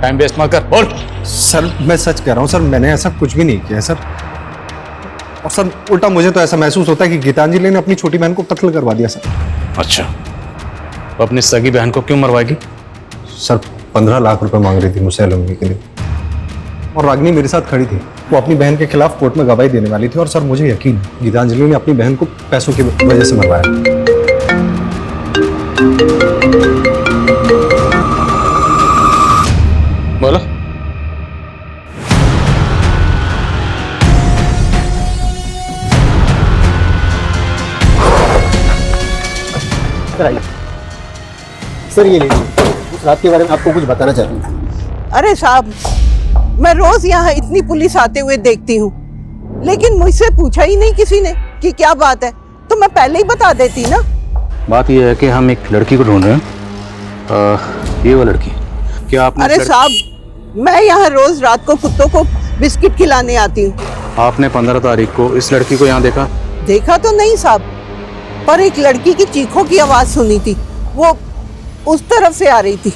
[SPEAKER 11] टाइम वेस्ट मत कर, बोल।
[SPEAKER 22] सर मैं सच कह रहा हूँ सर, मैंने ऐसा कुछ भी नहीं किया सर। और सर उल्टा मुझे तो ऐसा महसूस होता है कि गीतांजलि ने अपनी छोटी बहन को कत्ल करवा दिया सर।
[SPEAKER 11] अच्छा, वो अपनी सगी बहन को क्यों मरवाएगी?
[SPEAKER 22] सर 15 लाख रुपए मांग रही थी मुझसे एलुमनी के लिए। और रागिनी मेरे साथ खड़ी थी। वो अपनी बहन के खिलाफ कोर्ट में गवाही देने वाली थी और सर मुझे यकीन है गीतांजलि ने अपनी बहन को पैसों की वजह से मरवाया।
[SPEAKER 11] बोलो।
[SPEAKER 7] सर ये लीजिए, उस रात के बारे में आपको कुछ बताना चाहती हूँ।
[SPEAKER 3] अरे साहब, मैं रोज यहाँ इतनी पुलिस आते हुए देखती हूँ, लेकिन मुझसे पूछा ही नहीं किसी ने कि क्या बात है, तो मैं पहले ही बता देती ना।
[SPEAKER 11] बात यह है कि हम एक लड़की को ढूंढ रहे हैं। ये वो लड़की क्या आपने?
[SPEAKER 3] अरे साहब, मैं यहाँ रोज रात को कुत्तों को बिस्किट खिलाने आती हूँ।
[SPEAKER 11] आपने 15 तारीख को इस लड़की को यहाँ देखा?
[SPEAKER 3] देखा तो नहीं साहब, पर एक लड़की की चीखों की आवाज सुनी थी, वो उस तरफ से आ रही थी।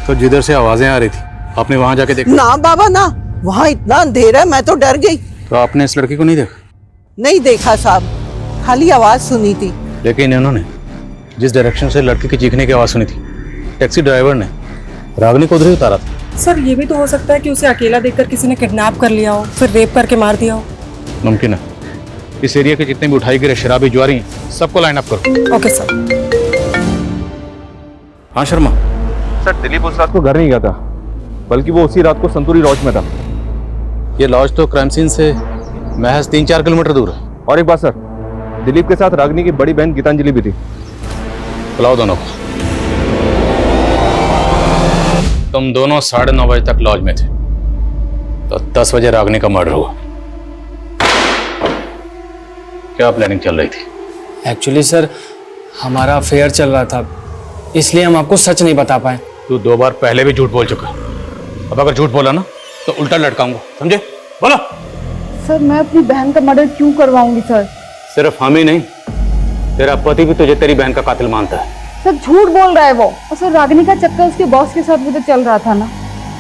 [SPEAKER 11] तो जिधर से आवाजें आ रही थी आपने वहां जाके देखा?
[SPEAKER 3] ना बाबा ना, वहाँ इतना अंधेरा है, मैं तो डर गई।
[SPEAKER 11] तो आपने इस लड़की को नहीं देखा?
[SPEAKER 3] नहीं देखा साहब, खाली आवाज सुनी थी।
[SPEAKER 11] लेकिन इन्होंने जिस डायरेक्शन से लड़की की चीखने की आवाज सुनी थी, टैक्सी ड्राइवर ने रागिनी को उधर ही उतारा था।
[SPEAKER 5] सर ये भी तो हो सकता है कि उसे अकेला देखकर किसी ने किडनैप कर लिया हो, फिर रेप करके मार दिया हो।
[SPEAKER 11] मुमकिन है। इस एरिया के जितने भी उठाई गिरे शराबी जुआरी हैं, सबको लाइन अप करो।
[SPEAKER 5] Okay sir.
[SPEAKER 11] हाँ शर्मा।
[SPEAKER 25] सर दिलीप उस रात को घर नहीं गया था, बल्कि वो उसी रात को संतूरी लॉज में था।
[SPEAKER 11] ये लॉज तो क्राइम सीन से महज 3-4 किलोमीटर दूर है।
[SPEAKER 25] और एक बात सर, दिलीप के साथ रागिनी की बड़ी बहन गीतांजलि भी थी।
[SPEAKER 11] बुलाओ दोनों को। तुम दोनों 9:30 बजे तक लॉज में थे, तो 10 बजे रागिनी का मर्डर हुआ। क्या प्लानिंग चल रही थी?
[SPEAKER 24] एक्चुअली सर, हमारा अफेयर चल रहा था, इसलिए हम आपको सच नहीं बता पाए।
[SPEAKER 11] तू 2 बार पहले भी झूठ बोल चुका। अब अगर झूठ बोला ना तो उल्टा लटकाऊंगा, समझे? बोलो।
[SPEAKER 10] सर मैं अपनी बहन का मर्डर क्यों करवाऊंगी सर?
[SPEAKER 11] सिर्फ हम ही नहीं, तेरा पति भी तुझे तेरी बहन का कातिल मानता है।
[SPEAKER 10] सर झूठ बोल रहा है वो। और सर रागिनी का चक्कर उसके बॉस के साथ भी तो चल रहा था ना,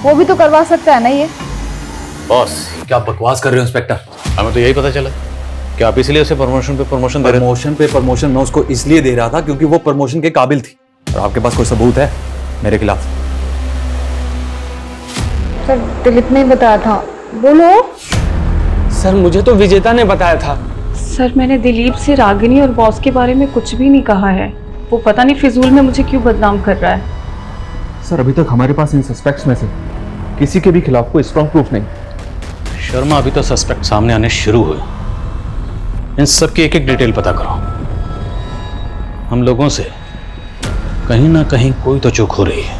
[SPEAKER 10] वो भी तो करवा सकता है ना ये।
[SPEAKER 11] बॉस क्या बकवास कर रहे हो इंस्पेक्टर? हमें तो यही पता चला कि आप इसलिए उसे प्रमोशन पे प्रमोशन दे रहे थे।
[SPEAKER 4] प्रमोशन पे प्रमोशन मैं उसको इसलिए दे रहा था क्योंकि वो प्रमोशन के काबिल थी। और आपके पास कोई सबूत है मेरे खिलाफ?
[SPEAKER 10] सर दिलीप ने बताया था। बोलो।
[SPEAKER 24] सर मुझे तो विजेता ने बताया था।
[SPEAKER 10] सर मैंने दिलीप से रागिनी और बॉस के बारे में कुछ भी नहीं कहा है। वो पता नहीं फिजूल में मुझे क्यों बदनाम कर रहा है।
[SPEAKER 25] सर अभी तक हमारे पास इन सस्पेक्ट्स में से किसी के भी खिलाफ कोई स्ट्रॉन्ग प्रूफ नहीं।
[SPEAKER 11] शर्मा, अभी तो सस्पेक्ट सामने आने शुरू हुए। इन सब की एक एक डिटेल पता करो। हम लोगों से कहीं ना कहीं कोई तो चूक हो रही है।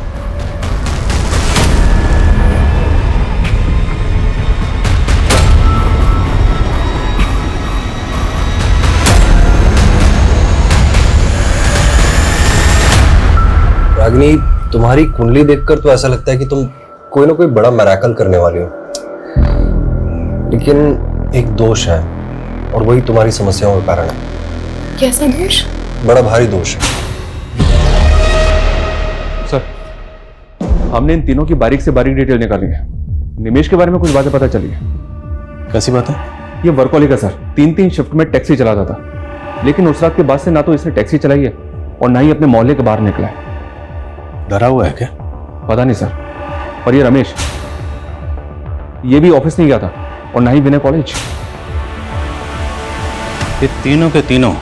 [SPEAKER 2] रागिनी, तुम्हारी कुंडली देखकर तो ऐसा लगता है कि तुम कोई ना कोई बड़ा मिरेकल करने वाली हो, लेकिन एक दोष है और वही तुम्हारी समस्याओं का कारण है।
[SPEAKER 10] कैसा दोष?
[SPEAKER 2] बड़ा भारी दोष है।
[SPEAKER 25] सर हमने इन तीनों की बारीक से बारीक डिटेल निकाली है। निमेश के बारे में कुछ बातें पता चली है।
[SPEAKER 11] कैसी बात है?
[SPEAKER 25] ये वर्कहॉलिक है सर, 3-3 शिफ्ट में टैक्सी चलाता था, लेकिन उस रात के बाद से ना तो इसने टैक्सी चलाई है और ना ही अपने मोहल्ले के बाहर निकला है।
[SPEAKER 11] डरा हुआ है क्या?
[SPEAKER 25] पता नहीं सर। और ये रमेश, ये भी ऑफिस नहीं गया था और ना ही विनय कॉलेज।
[SPEAKER 11] ये तीनों के तीनों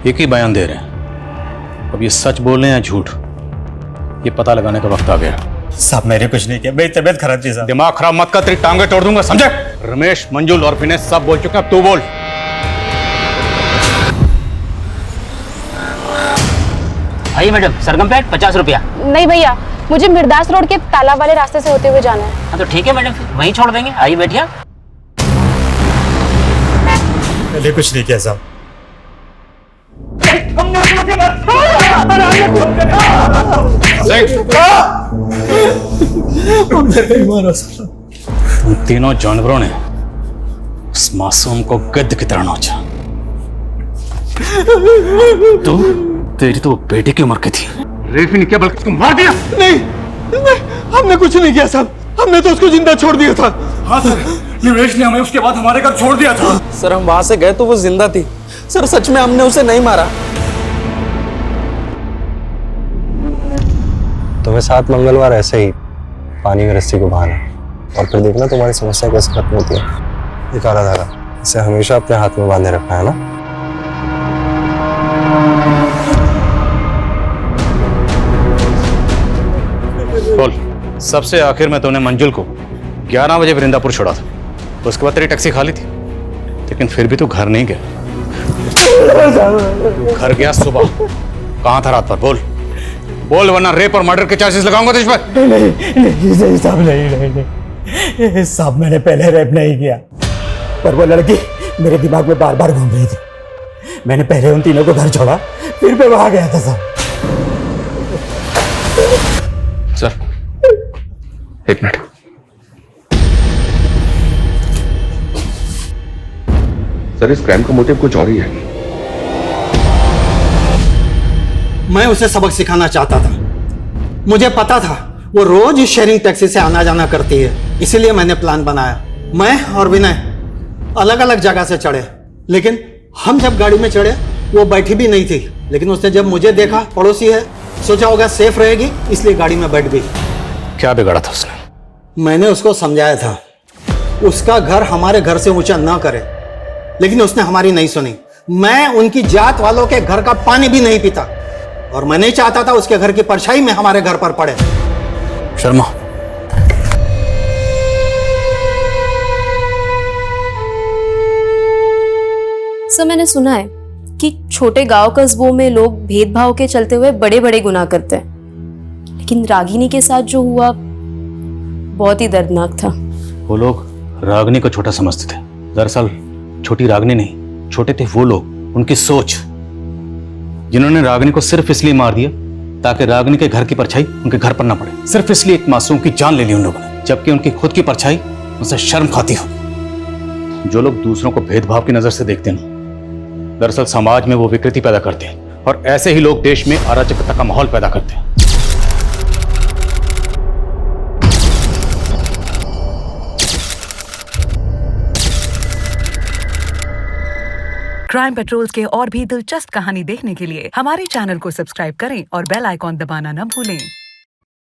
[SPEAKER 11] एक ही बयान दे रहे हैं। अब ये सच बोल रहे हैं या झूठ, ये पता लगाने का वक्त आ गया।
[SPEAKER 6] साहब मैंने कुछ नहीं किया, मेरी तबीयत खराब थी साहब।
[SPEAKER 11] दिमाग खराब मत कर, तेरी टांगे तोड़ दूंगा, समझे? रमेश, मंजुल और विनय सब बोल चुके हैं, अब तू बोल।
[SPEAKER 21] आइए मैडम, सरगम प्लेट 50 रुपया।
[SPEAKER 10] नहीं भैया, मुझे मिर्दास रोड के तालाब वाले रास्ते से होते हुए जाना है।
[SPEAKER 21] हाँ तो ठीक है मैडम, वहीं छोड़ देंगे। आइए बैठिए।
[SPEAKER 6] मैंने कुछ नहीं किया साहब।
[SPEAKER 11] तुम तीनों जानवरों ने उस मासूम को गिद्ध की तरह नोचा। तेरी तो बेटे की उम्र की थी। रेप ही नहीं किया बल्कि तुम मार दिया।
[SPEAKER 9] नहीं, हमने कुछ नहीं किया साहब, हमने तो उसको जिंदा छोड़ दिया था।
[SPEAKER 6] हाँ सर, निवेश ने हमें उसके बाद हमारे घर छोड़ दिया था।
[SPEAKER 24] सर हम वहां से गए तो वो जिंदा थी। सर सच में हमने उसे नहीं मारा।
[SPEAKER 2] तुम्हें 7 मंगलवार ऐसे ही पानी में रस्सी को बहाना। और फिर देखना तुम्हारी समस्या कैसे खत्म होती है। ये काला धागा, इसे हमेशा अपने हाथ में बांधे रखना है ना।
[SPEAKER 11] बोल, सबसे आखिर में तूने मंजुल को 11 बजे वृंदापुर छोड़ा था, उसके बाद तेरी टैक्सी खाली थी, लेकिन फिर भी तू घर नहीं गया। घर गया सुबह, कहाँ था रात भर? बोल बोल, वरना रेप और मर्डर के चार्जेस लगाऊंगा तुझ पर।
[SPEAKER 6] नहीं साहब, नहीं साहब, मैंने पहले रेप नहीं किया, पर वो लड़की मेरे दिमाग में बार बार घूम रही थी। मैंने पहले उन तीनों को घर छोड़ा, फिर मैं वहां गया था साहब।
[SPEAKER 11] सर, एक मिनट।
[SPEAKER 15] सर, इस क्राइम का मोटिव कुछ और ही है।
[SPEAKER 1] मैं उसे सबक सिखाना चाहता था। मुझे पता था वो रोज इस शेयरिंग टैक्सी से आना जाना करती है, इसीलिए मैंने प्लान बनाया। मैं और विनय अलग अलग जगह से चढ़े, लेकिन हम जब गाड़ी में चढ़े वो बैठी भी नहीं थी। लेकिन उसने जब मुझे देखा, पड़ोसी है, सोचा होगा सेफ रहेगी, इसलिए गाड़ी में बैठ गई।
[SPEAKER 11] क्या बिगाड़ा था उसने?
[SPEAKER 1] मैंने उसको समझाया था उसका घर हमारे घर से ऊंचा ना करे, लेकिन उसने हमारी नहीं सुनी। मैं उनकी जात वालों के घर का पानी भी नहीं पीता, और मैं नहीं चाहता था उसके घर की परछाई में हमारे घर पर पड़े।
[SPEAKER 11] शर्मा,
[SPEAKER 16] सर, मैंने सुना है कि छोटे गांव कस्बों में लोग भेदभाव के चलते हुए बड़े बड़े गुनाह करते हैं, लेकिन रागिनी के साथ जो हुआ बहुत ही दर्दनाक था।
[SPEAKER 11] वो लोग रागिनी को छोटा समझते थे। दरअसल छोटी रागिनी नहीं, छोटे थे वो लोग, उनकी सोच, जिन्होंने रागिनी को सिर्फ इसलिए मार दिया ताकि रागिनी के घर की परछाई उनके घर पर ना पड़े। सिर्फ इसलिए एक मासूम की जान ले ली उन लोगों ने, जबकि उनकी खुद की परछाई उनसे शर्म खाती हो। जो लोग दूसरों को भेदभाव की नजर से देखते हैं, दरअसल समाज में वो विकृति पैदा करते हैं, और ऐसे ही लोग देश में अराजकता का माहौल पैदा करते हैं।
[SPEAKER 17] क्राइम पेट्रोल्स के और भी दिलचस्प कहानी देखने के लिए हमारे चैनल को सब्सक्राइब करें और बेल आइकॉन दबाना न भूलें।